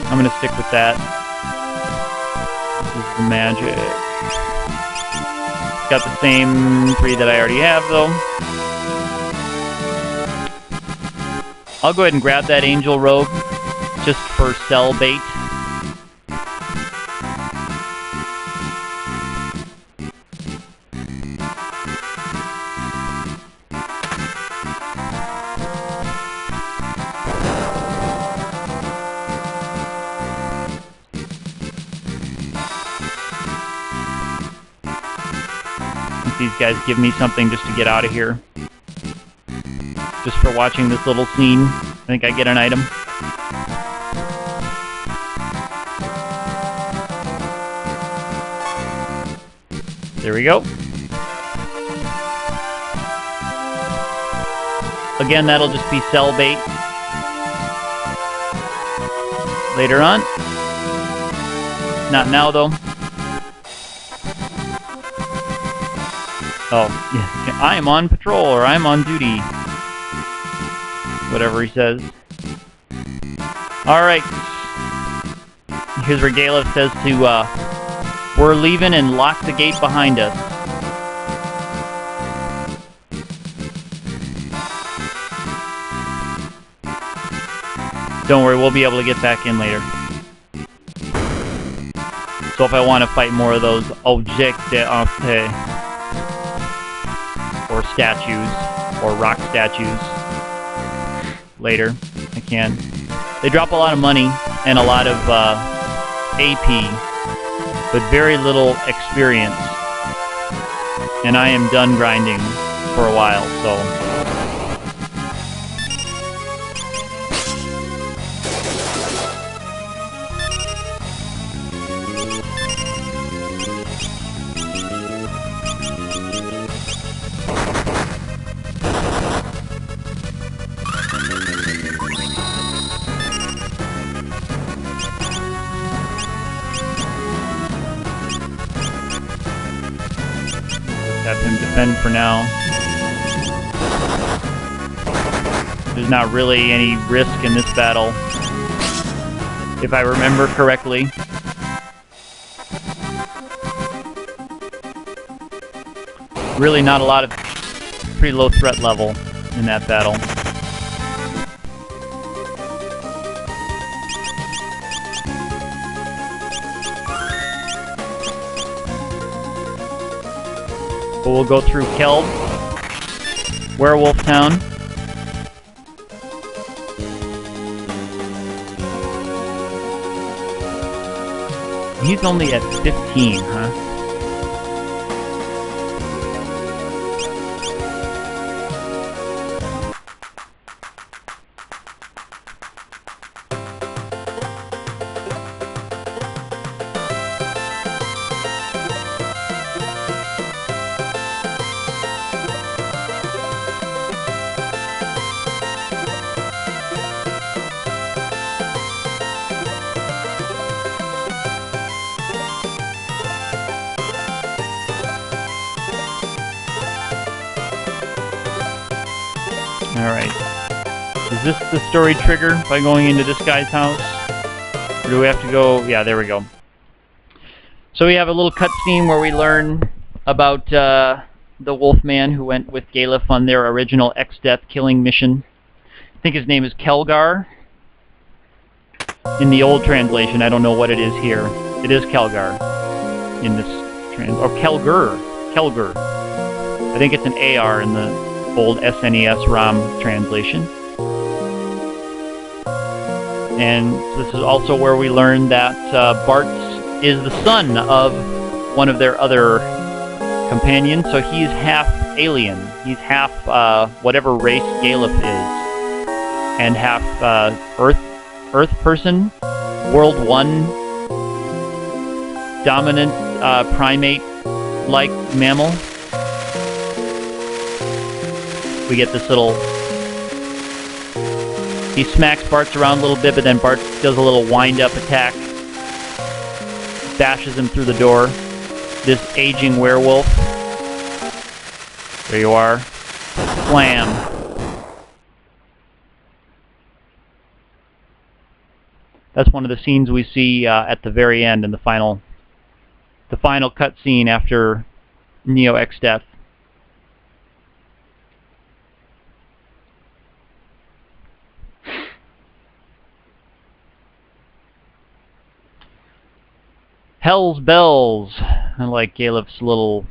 I'm gonna stick with that. This is the magic. Got the same 3 that I already have, though. I'll go ahead and grab that angel robe, just for sell bait. These guys give me something just to get out of here. Just for watching this little scene. I think I get an item. There we go. again, that'll just be cell bait later on. Not now, though. Oh, yeah. I am on patrol, or I'm on duty. Whatever he says. Alright. Here's where Galef says to, we're leaving and lock the gate behind us. Don't worry, we'll be able to get back in later. So if I want to fight more of those objets d'arte, or statues, or rock statues, later, I can. They drop a lot of money and a lot of AP, but very little experience. And I am done grinding for a while, so... Have him defend for now. There's not really any risk in this battle, if I remember correctly. Really not a lot of pretty low threat level in that battle. But we'll go through Kelb, Werewolf Town. He's only at 15, huh? Alright. Is this the story trigger by going into this guy's house? Or do we have to go... Yeah, there we go. So we have a little cutscene where we learn about the Wolfman who went with Galef on their original X-Death killing mission. I think his name is Kelgar. In the old translation, I don't know what it is here. It is Kelgar in this or Kelgur. Kelgur. I think it's an AR in the old SNES ROM translation. And this is also where we learn that Bart is the son of one of their other companions, so he's half alien. He's half whatever race Galef is, and half Earth person, World 1 dominant primate-like mammal. We get this little... He smacks Bart's around a little bit, but then Bart does a little wind-up attack. Bashes him through the door. This aging werewolf. There you are. Slam. That's one of the scenes we see at the very end in the final cutscene after Neo X-Death. Hell's Bells. I like Galef's little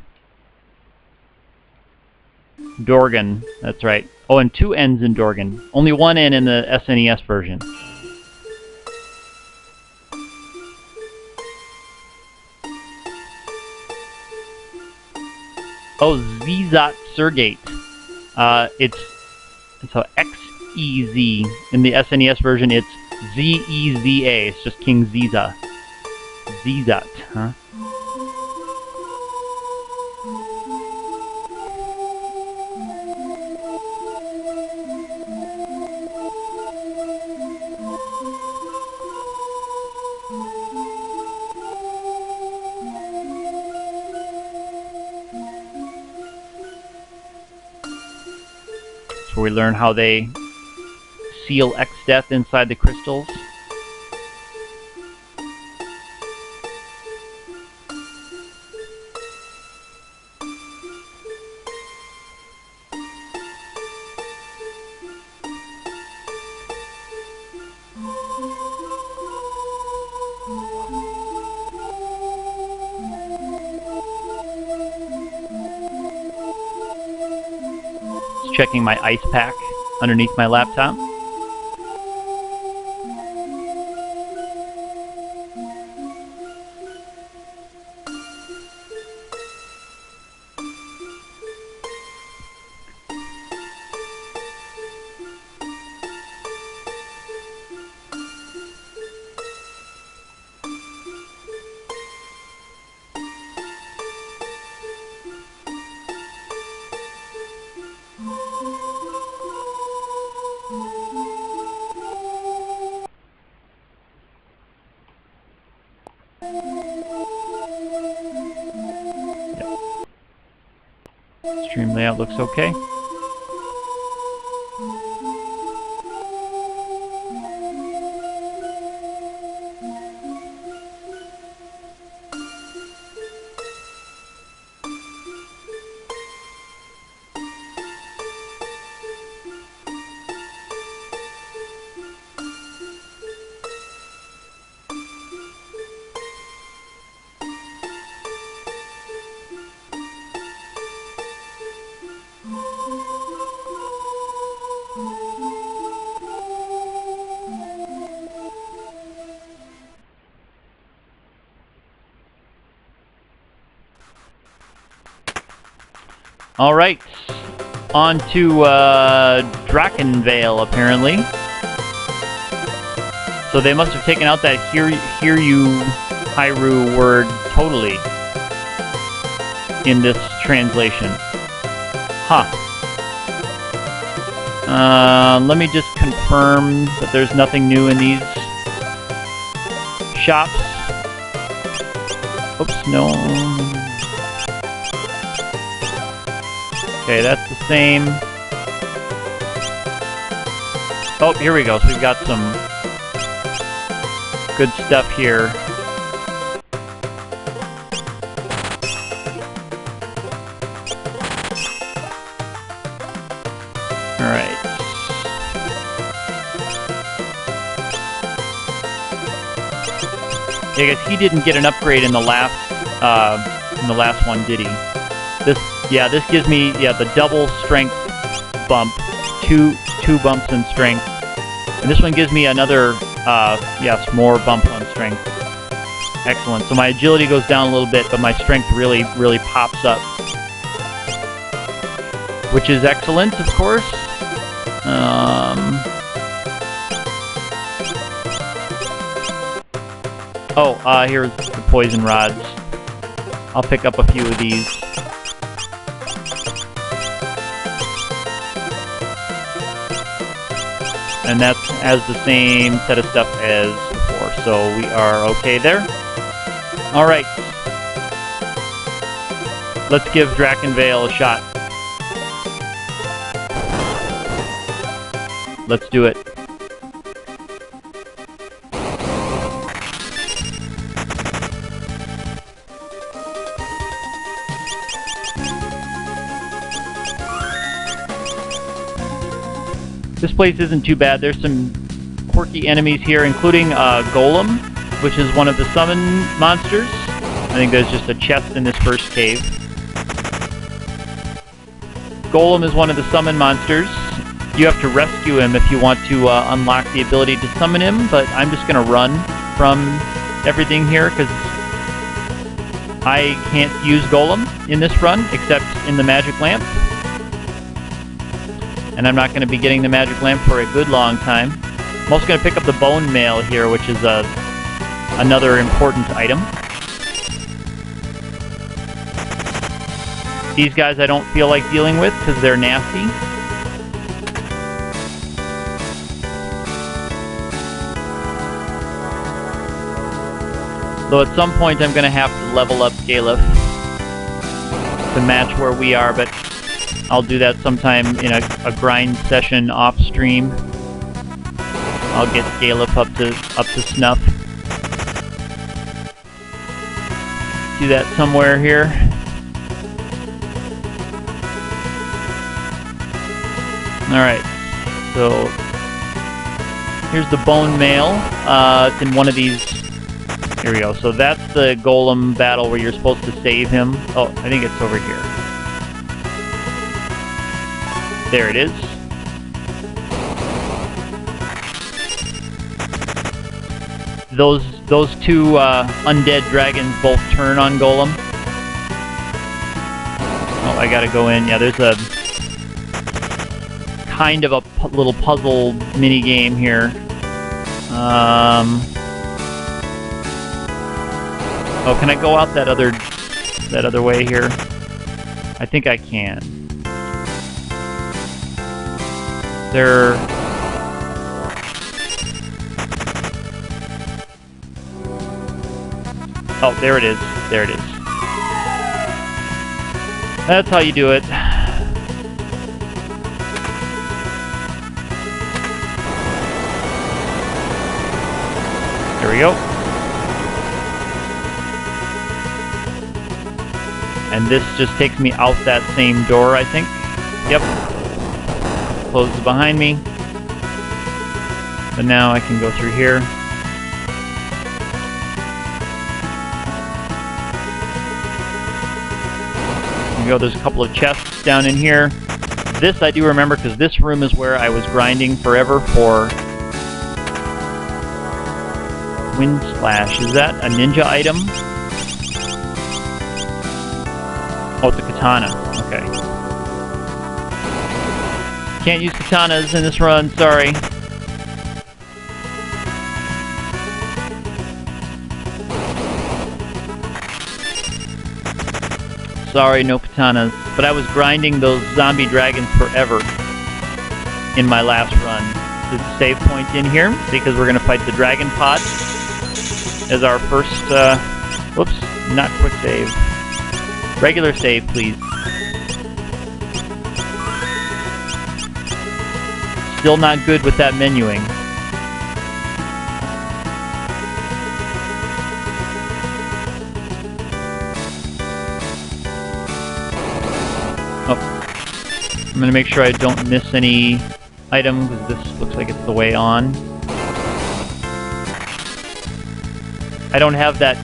Dorgan. That's right. Oh, and 2 N's in Dorgan. Only 1 N in the SNES version. Oh, Zezat Surgate. It's so X-E-Z. In the SNES version, it's Z-E-Z-A. It's just King Zeza. Zezat, huh? where we learn how they seal X-Death inside the crystals. Checking my ice pack underneath my laptop. Stream layout looks okay. Alright, on to Drakenvale, apparently. So they must have taken out that hear you Hyrule word totally in this translation. Huh. Let me just confirm that there's nothing new in these shops. Oops, no. Okay, that's the same. Oh, here we go. So we've got some good stuff here. Alright. Yeah, I guess he didn't get an upgrade in the last one, did he? This gives me the double strength bump, two bumps in strength, and this one gives me another more bump on strength. Excellent. So my agility goes down a little bit, but my strength really pops up, which is excellent, of course. Here's the poison rods. I'll pick up a few of these. And that's as the same set of stuff as before, so we are okay there. Alright. Let's give Drakenvale a shot. Let's do it. This place isn't too bad. There's some quirky enemies here, including Golem, which is one of the summon monsters. I think there's just a chest in this first cave. Golem is one of the summon monsters. You have to rescue him if you want to unlock the ability to summon him, but I'm just going to run from everything here because I can't use Golem in this run except in the magic lamp. And I'm not going to be getting the magic lamp for a good long time. I'm also going to pick up the bone mail here, which is another important item. These guys I don't feel like dealing with because they're nasty. Though at some point I'm going to have to level up Galef to match where we are, but I'll do that sometime in a grind session off stream. I'll get Galef up to snuff. Do that somewhere here. Alright, so here's the bone mail. It's in one of these. Here we go. So that's the golem battle where you're supposed to save him. Oh, I think it's over here. There it is. Those two undead dragons both turn on golem. Oh, I gotta go in. Yeah, there's a kind of a little puzzle mini game here. Oh, can I go out that other way here? I think I can. There. Oh, there it is. There it is. That's how you do it. There we go. And this just takes me out that same door, I think. Yep. Closes behind me. But now I can go through here. There we go. There's a couple of chests down in here. This I do remember because this room is where I was grinding forever for Wind Slash. Is that a ninja item? Oh, it's a katana. Okay. Can't use katanas in this run, sorry. Sorry, no katanas. But I was grinding those zombie dragons forever in my last run. There's a save point in here because we're going to fight the dragon pod as our first, whoops, not quick save. Regular save, please. Still not good with that menuing. Oh. I'm gonna make sure I don't miss any item, because this looks like it's the way on. I don't have that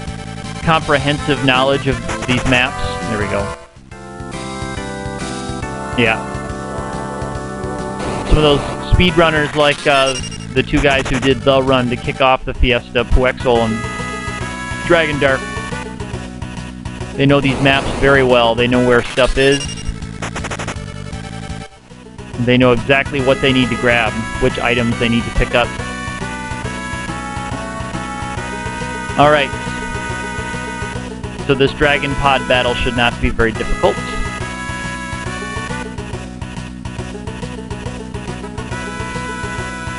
comprehensive knowledge of these maps. There we go. Yeah. Some of those speedrunners like the two guys who did the run to kick off the Fiesta, Puexel and Dragon Dark. They know these maps very well. They know where stuff is. They know exactly what they need to grab, which items they need to pick up. Alright. So this dragon pod battle should not be very difficult.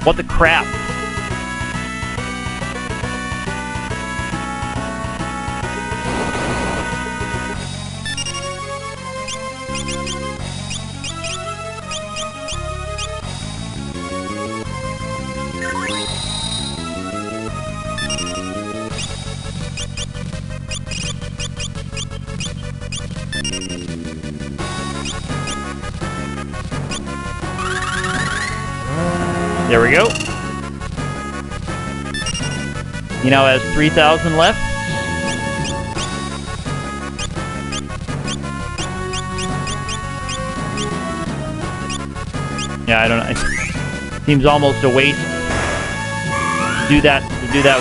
What the crap? There we go. He now has 3,000 left. Yeah, I don't know. It seems almost a waste to do that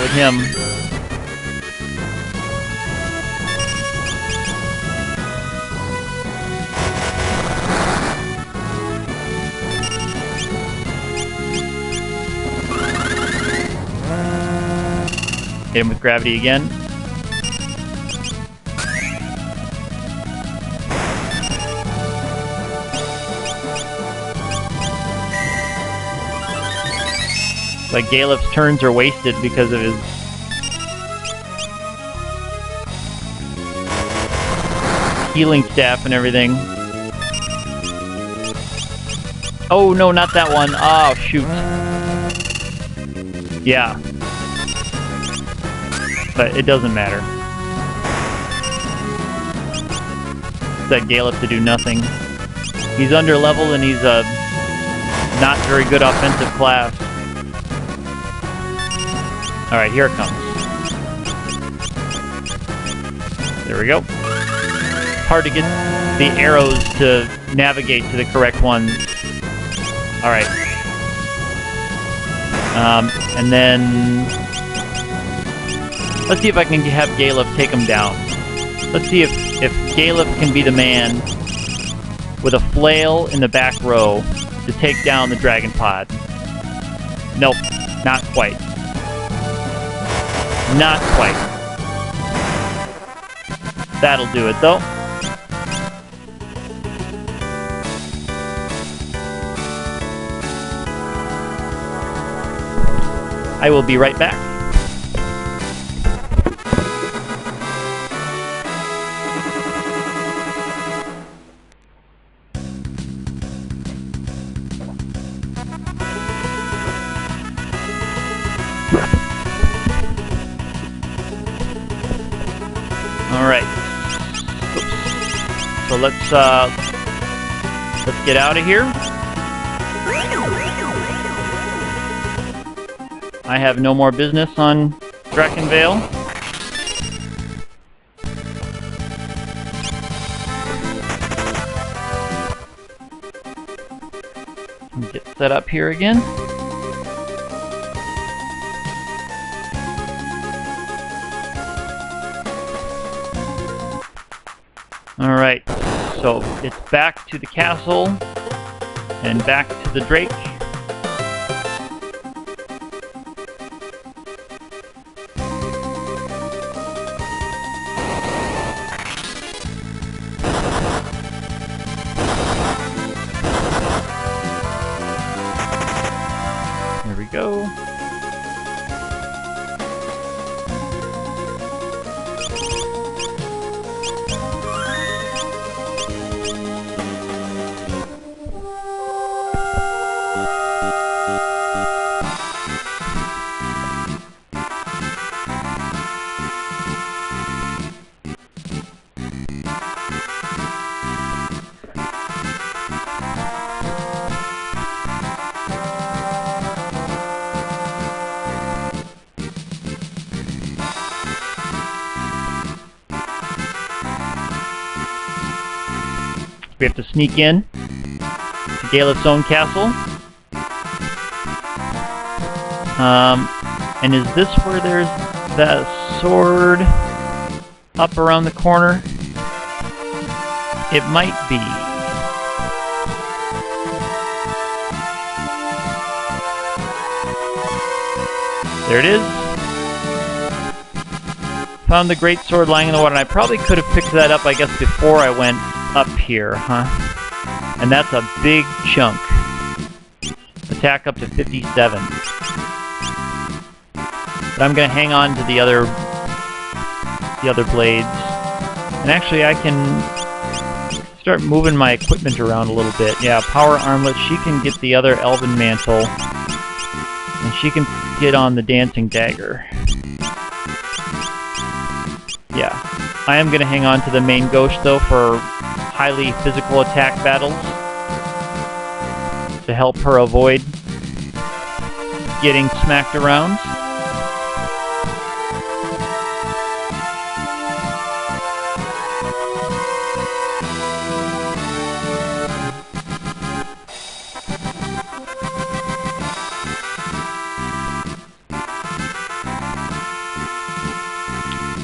with him. Hit him with gravity again. Like Galef's turns are wasted because of his healing staff and everything. Oh, no, not that one. Oh, shoot. Yeah. But it doesn't matter. Set Galef to do nothing. He's under leveled and he's a not very good offensive class. Alright, here it comes. There we go. Hard to get the arrows to navigate to the correct ones. Alright. And then... let's see if I can have Galef take him down. Let's see if Galef can be the man with a flail in the back row to take down the Dragon Pod. Nope, not quite. Not quite. That'll do it, though. I will be right back. Alright. So let's get out of here. I have no more business on Drakenvale. Get set up here again. Alright, so it's back to the castle and back to the Drake. There we go. We have to sneak in to Galef's own castle. And is this where there's that sword up around the corner? It might be. There it is. Found the great sword lying in the water, and I probably could have picked that up, I guess, before I went up here, huh? And that's a big chunk. Attack up to 57. But I'm gonna hang on to the other blades. And actually I can start moving my equipment around a little bit. Yeah, power armlet, she can get the other elven mantle. And she can get on the dancing dagger. Yeah. I am gonna hang on to the main ghost though for highly physical attack battles to help her avoid getting smacked around.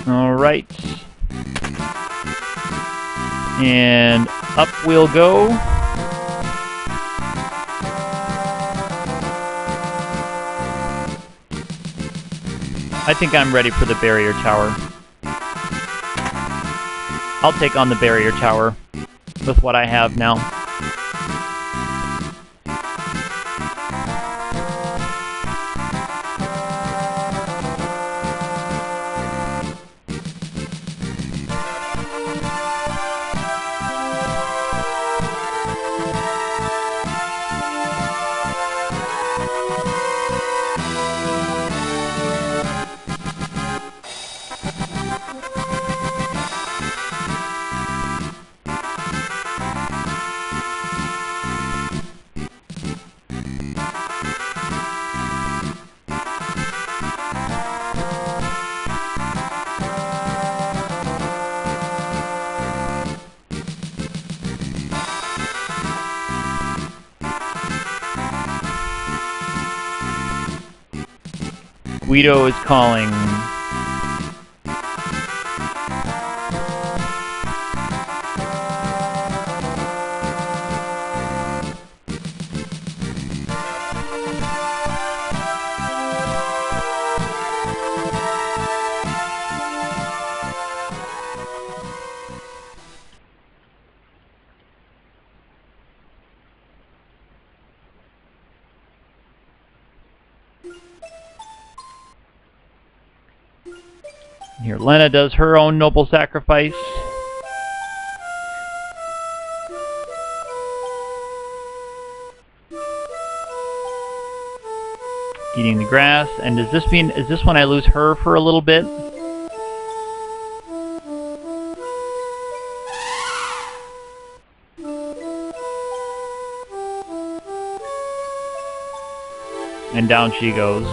All right. And up we'll go. I think I'm ready for the barrier tower. I'll take on the barrier tower with what I have now. Guido is calling. Here, Lena does her own noble sacrifice. Eating the grass, and does this mean, is this when I lose her for a little bit? And down she goes.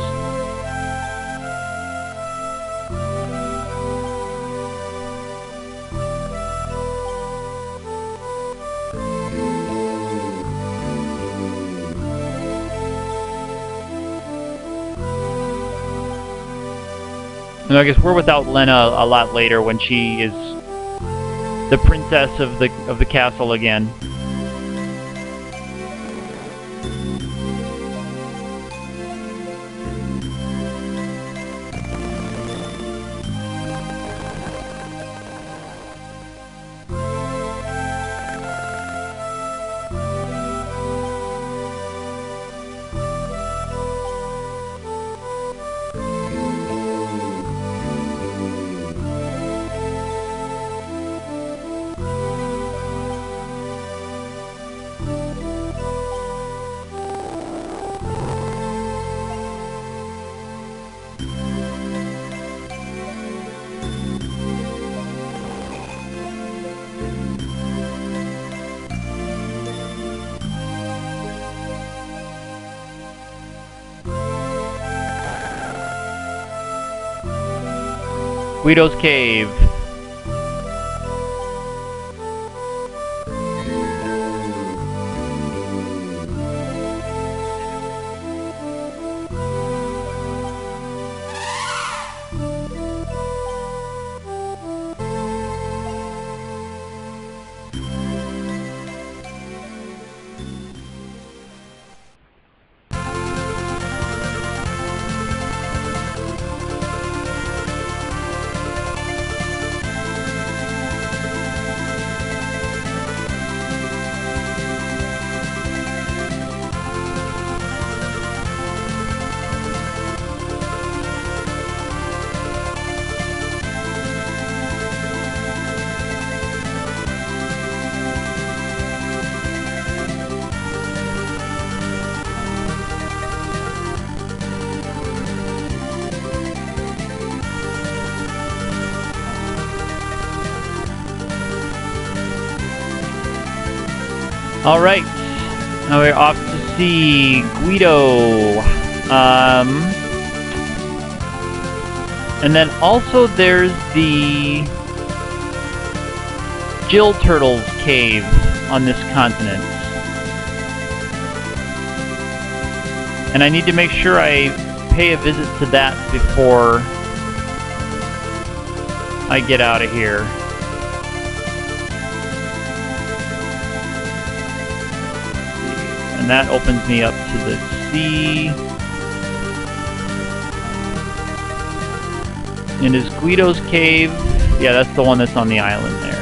And I guess we're without Lena a lot later when she is the princess of the castle again. Guido's Cave. Alright, now we're off to see Guido. And then also there's the Jill Turtle's cave on this continent. And I need to make sure I pay a visit to that before I get out of here. And that opens me up to the sea. And is Guido's Cave? Yeah, that's the one that's on the island there.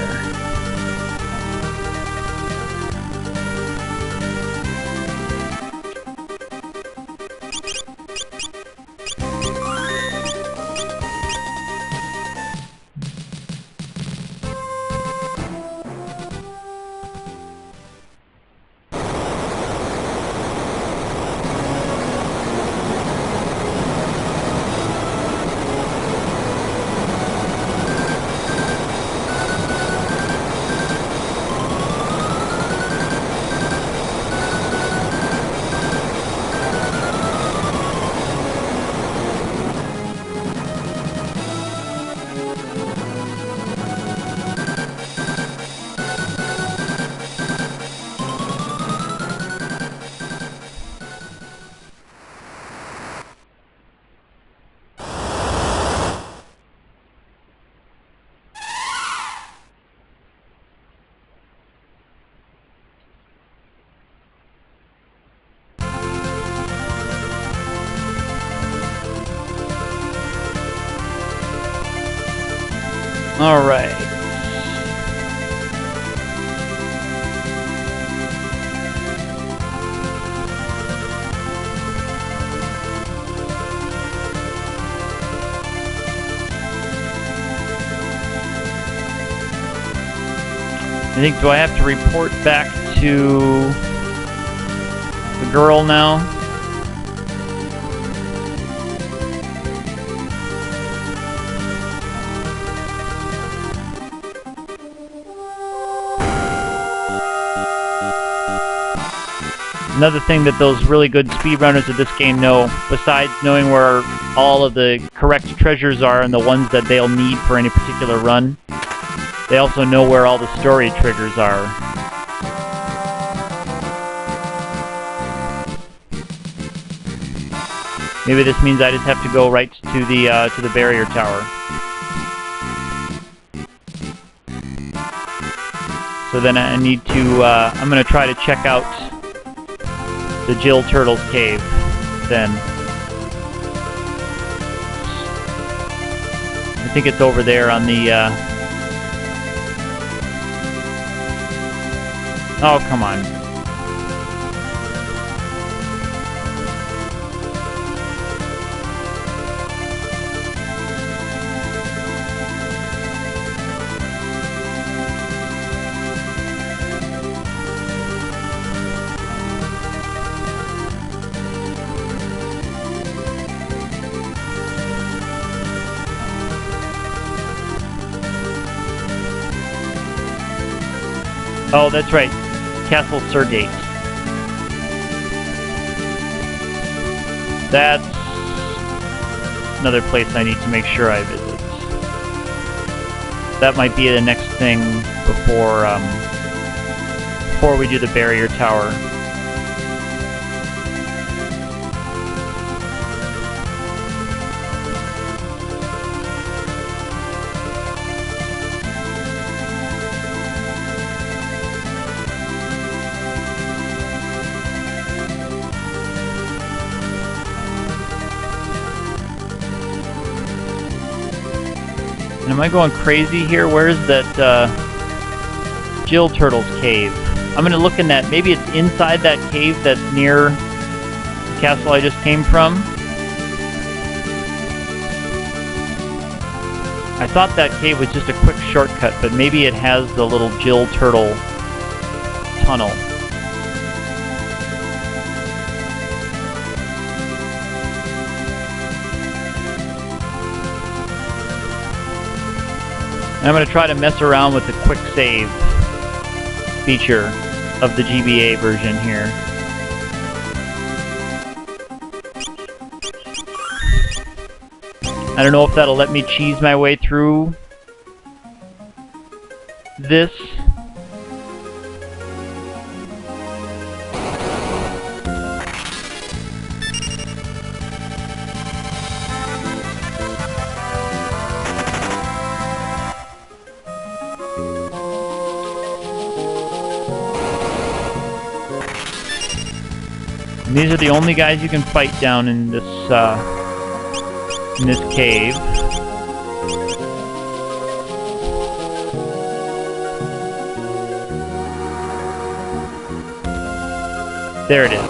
Alright. I think, do I have to report back to the girl now? Another thing that those really good speedrunners of this game know, besides knowing where all of the correct treasures are and the ones that they'll need for any particular run, they also know where all the story triggers are. Maybe this means I just have to go right to the barrier tower. So then I need to, I'm going to try to check out the Jill Turtle's cave, then. I think it's over there on the, oh, come on. Oh, that's right. Castle Surgate. That's another place I need to make sure I visit. That might be the next thing before we do the barrier tower. And am I going crazy here? Where's that Jill Turtle's cave? I'm gonna look in that. Maybe it's inside that cave that's near the castle I just came from. I thought that cave was just a quick shortcut, but maybe it has the little Jill Turtle tunnel. I'm going to try to mess around with the quick save feature of the GBA version here. I don't know if that'll let me cheese my way through this. And these are the only guys you can fight down in this cave. There it is.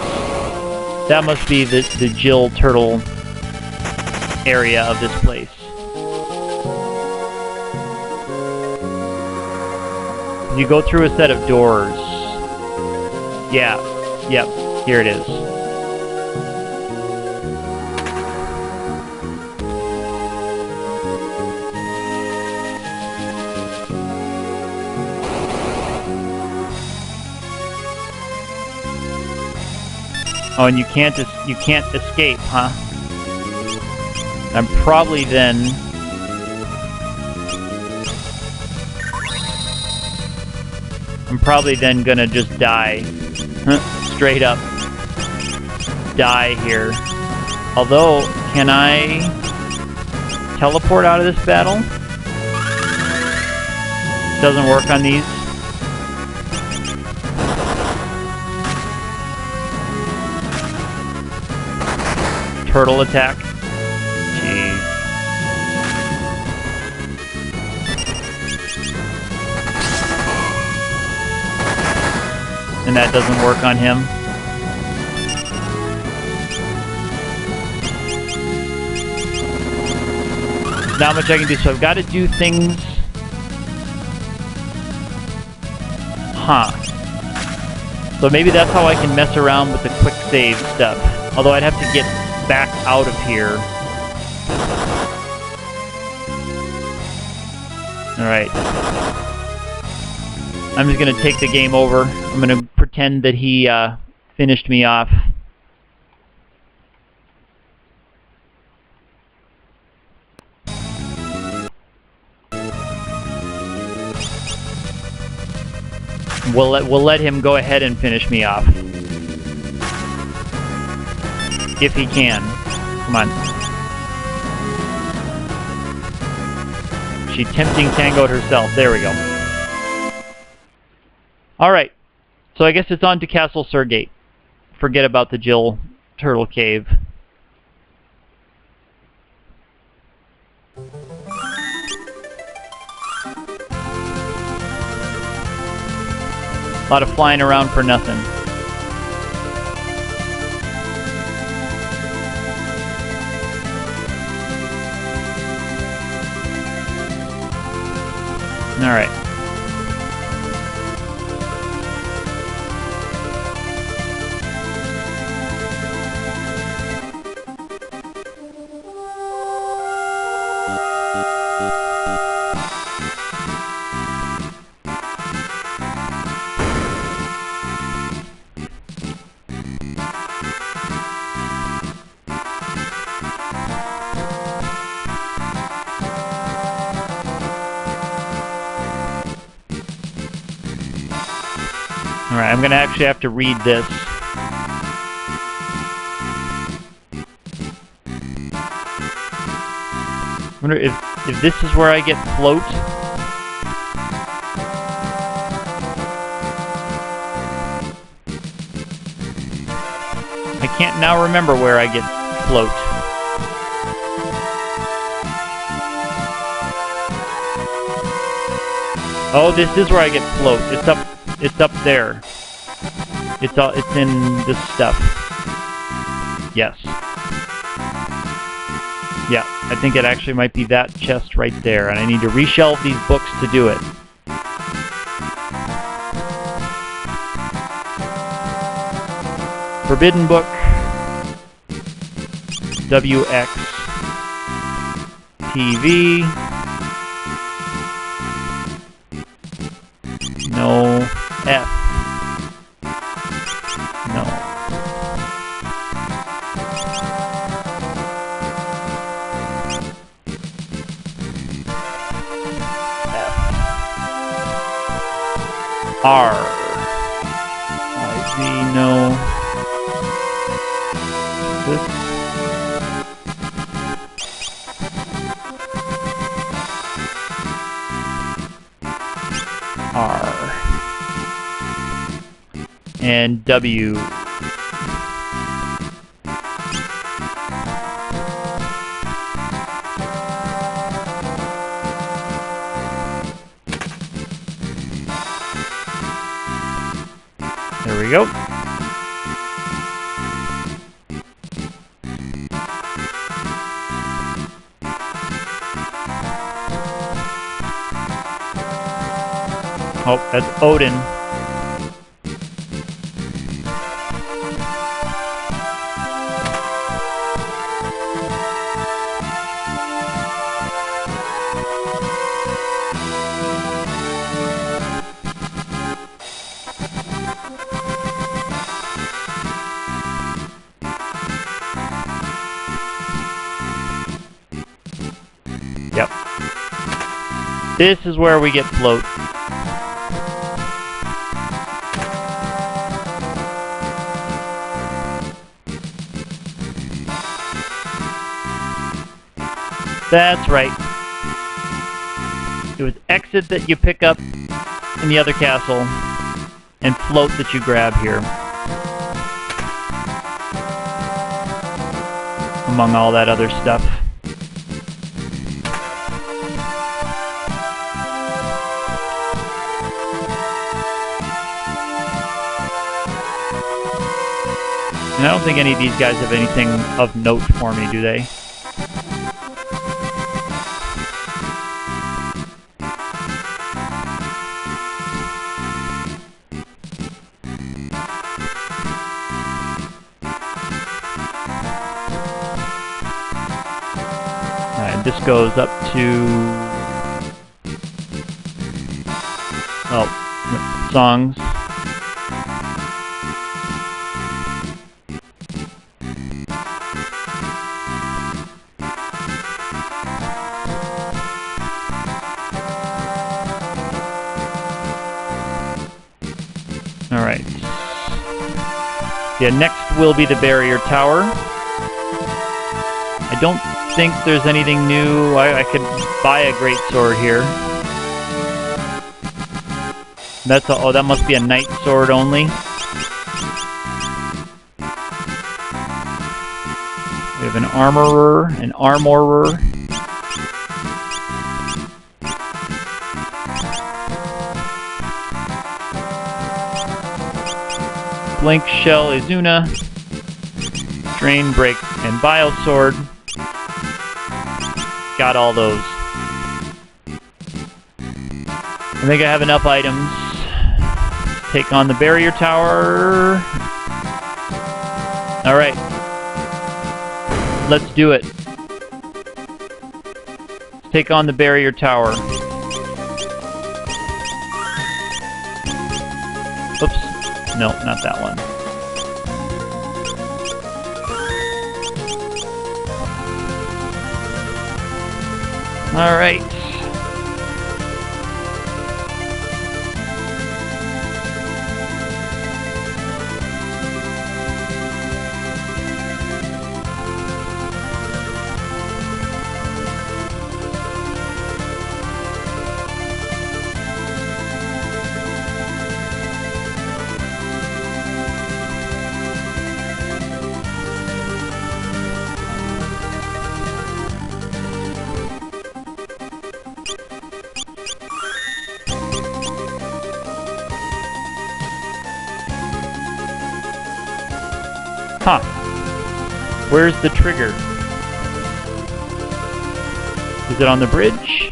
That must be the Jill Turtle area of this place. You go through a set of doors. Yeah. Yep. Here it is. Oh, and you can't escape, huh? I'm probably then gonna just die. Straight up die here. Although, can I teleport out of this battle? Doesn't work on these. Turtle attack. Jeez. that doesn't work on him. There's not much I can do, so I've got to do things... Huh. So maybe that's how I can mess around with the quick save stuff. Although I'd have to get back out of here. Alright. I'm just going to take the game over. I'm going to pretend that he finished me off. We'll let him go ahead and finish me off. If he can. Come on. She tempting tangoed herself. There we go. Alright. So I guess it's on to Castle Surgate. Forget about the Jill Turtle Cave. A lot of flying around for nothing. All right. Alright, I'm going to actually have to read this. I wonder if this is where I get float. I can't now remember where I get float. Oh, this is where I get float. It's up there. It's in this stuff. Yes. Yeah, I think it actually might be that chest right there, and I need to reshelve these books to do it. Forbidden book. WX. TV. No. F. No. F. R. IV, no. This. R. And W. There we go. Oh, that's Odin. Yep. This is where we get float. That's right. It was exit that you pick up in the other castle, and float that you grab here. Among all that other stuff. And I don't think any of these guys have anything of note for me, do they? Alright, this goes up to... oh, songs. Alright. Yeah, next will be the barrier tower. I don't think there's anything new. I could buy a great sword here. That's a, oh, that must be a knight sword only. We have an armorer, an armorer. Blink, Shell, Izuna, Drain, Break, and Bio Sword. Got all those. I think I have enough items. Take on the barrier tower. Alright. Let's do it. Let's take on the barrier tower. Oops. No, not that one. All right. Huh. Where's the trigger? Is it on the bridge?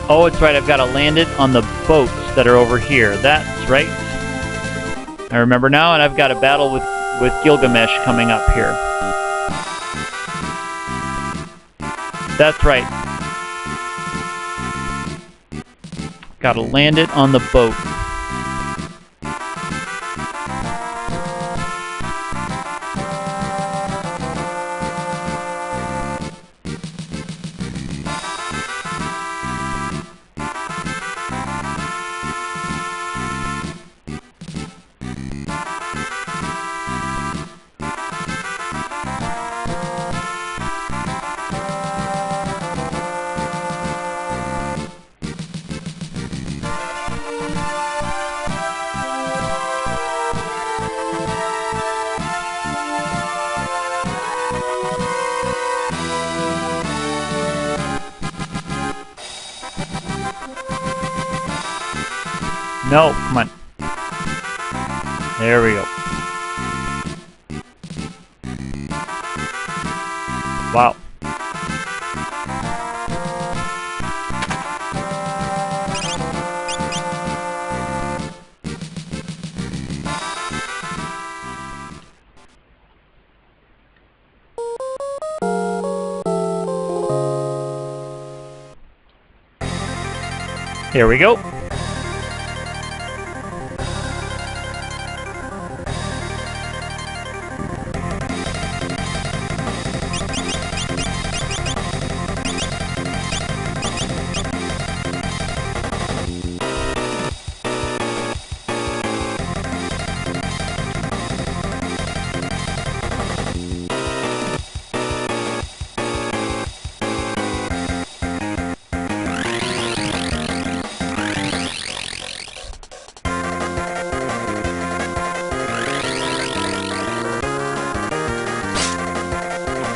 Oh, it's right. I've got to land it on the boats that are over here. That's right. I remember now, and I've got a battle with Gilgamesh coming up here. That's right. Gotta land it on the boat. No, come on. There we go. Wow. Here we go.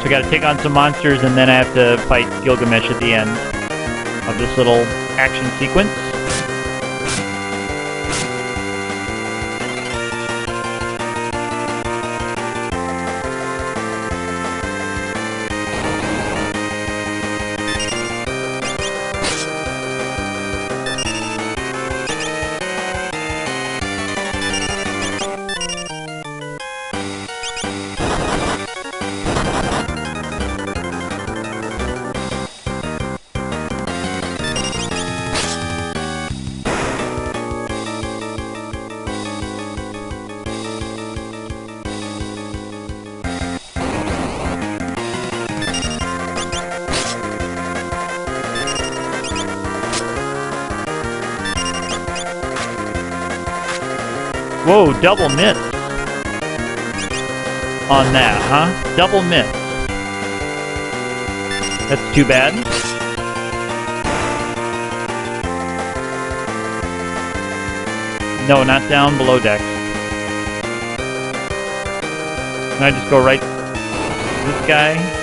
So I gotta take on some monsters and then I have to fight Gilgamesh at the end of this little action sequence. Whoa, double miss on that, huh? Double miss. That's too bad. No, not down below deck. Can I just go right to this guy?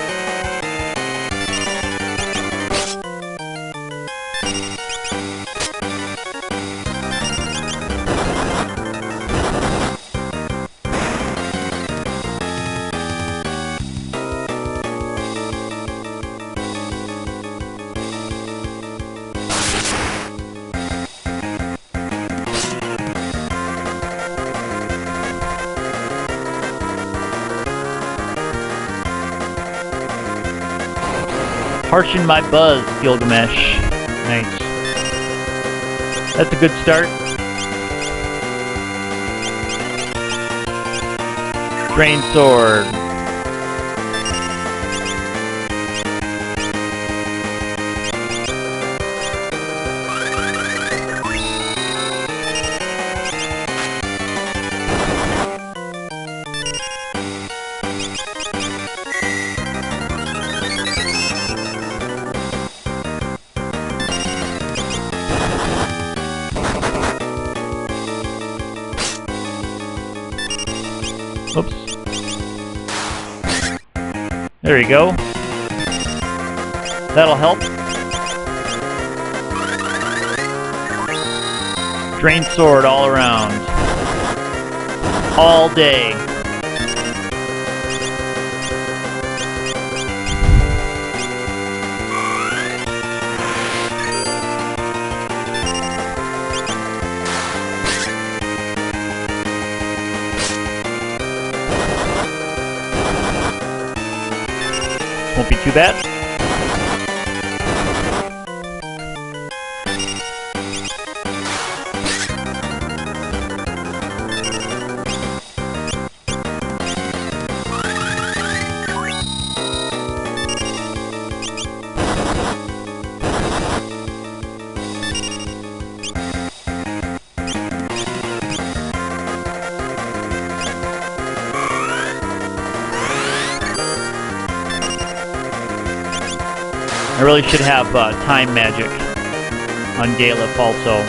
Harshen my buzz, Gilgamesh. Nice. That's a good start. Drain sword. Oops. There you go. That'll help. Drain sword all around. All day. Won't be too bad. I really should have time magic on Galef also.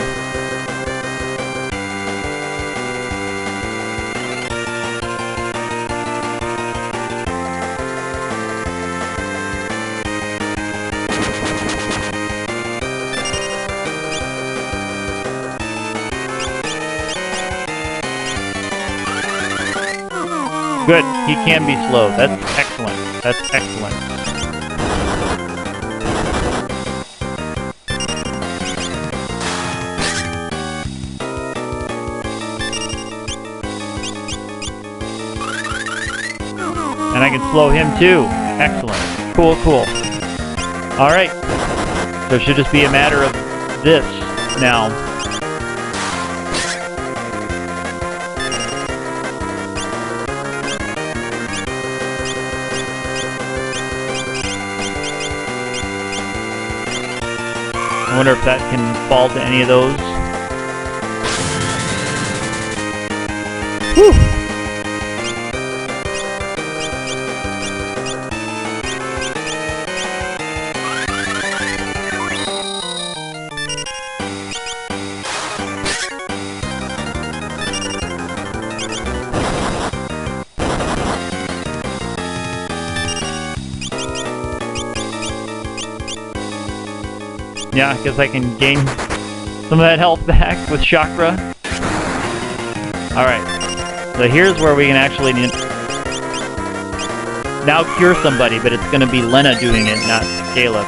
Good, he can be slow. That's excellent. That's excellent. And I can slow him too. Excellent. Cool, cool. Alright. So it should just be a matter of this now. I wonder if that can fall to any of those. Whew! Yeah, I guess I can gain some of that health back with chakra. Alright, so here's where we can actually now cure somebody, but it's going to be Lena doing it, not Caliph.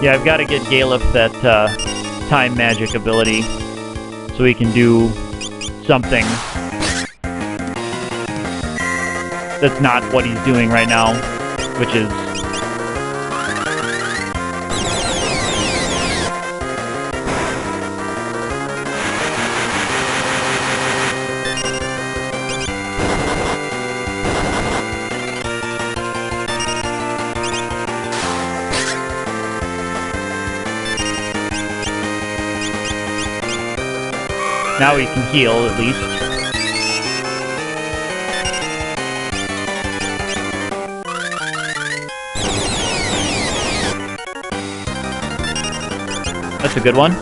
Yeah, I've got to get Galef that time magic ability so he can do something that's not what he's doing right now, which is now he can heal, at least. That's a good one.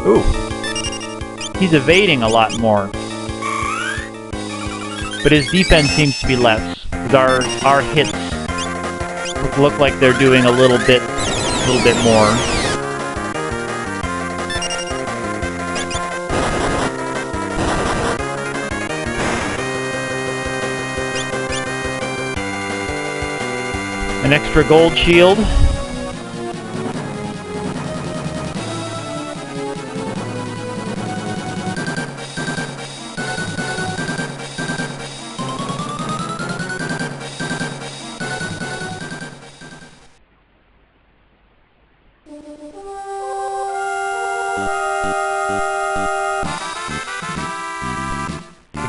Ooh. He's evading a lot more. But his defense seems to be less. Because our hits look like they're doing a little bit more. An extra gold shield.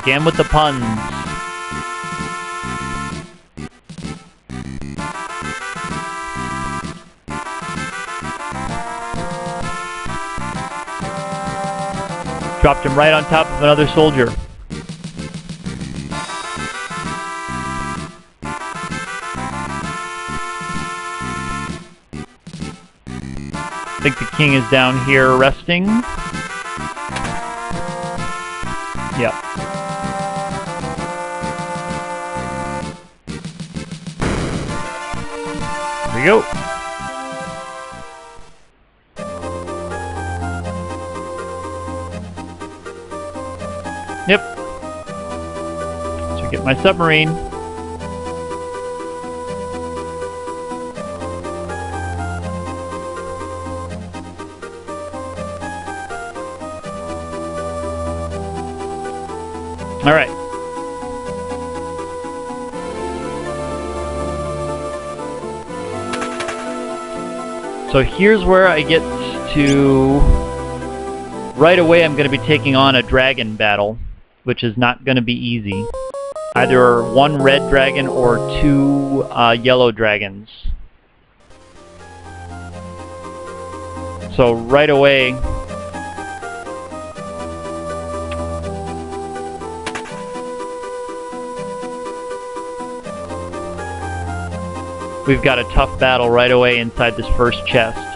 Again with the puns. Dropped him right on top of another soldier. I think the king is down here resting. Yep. There we go. Yep. So get my submarine. All right. So here's where I get to... Right away I'm going to be taking on a dragon battle, which is not going to be easy. Either one red dragon or two yellow dragons. So right away... we've got a tough battle right away inside this first chest.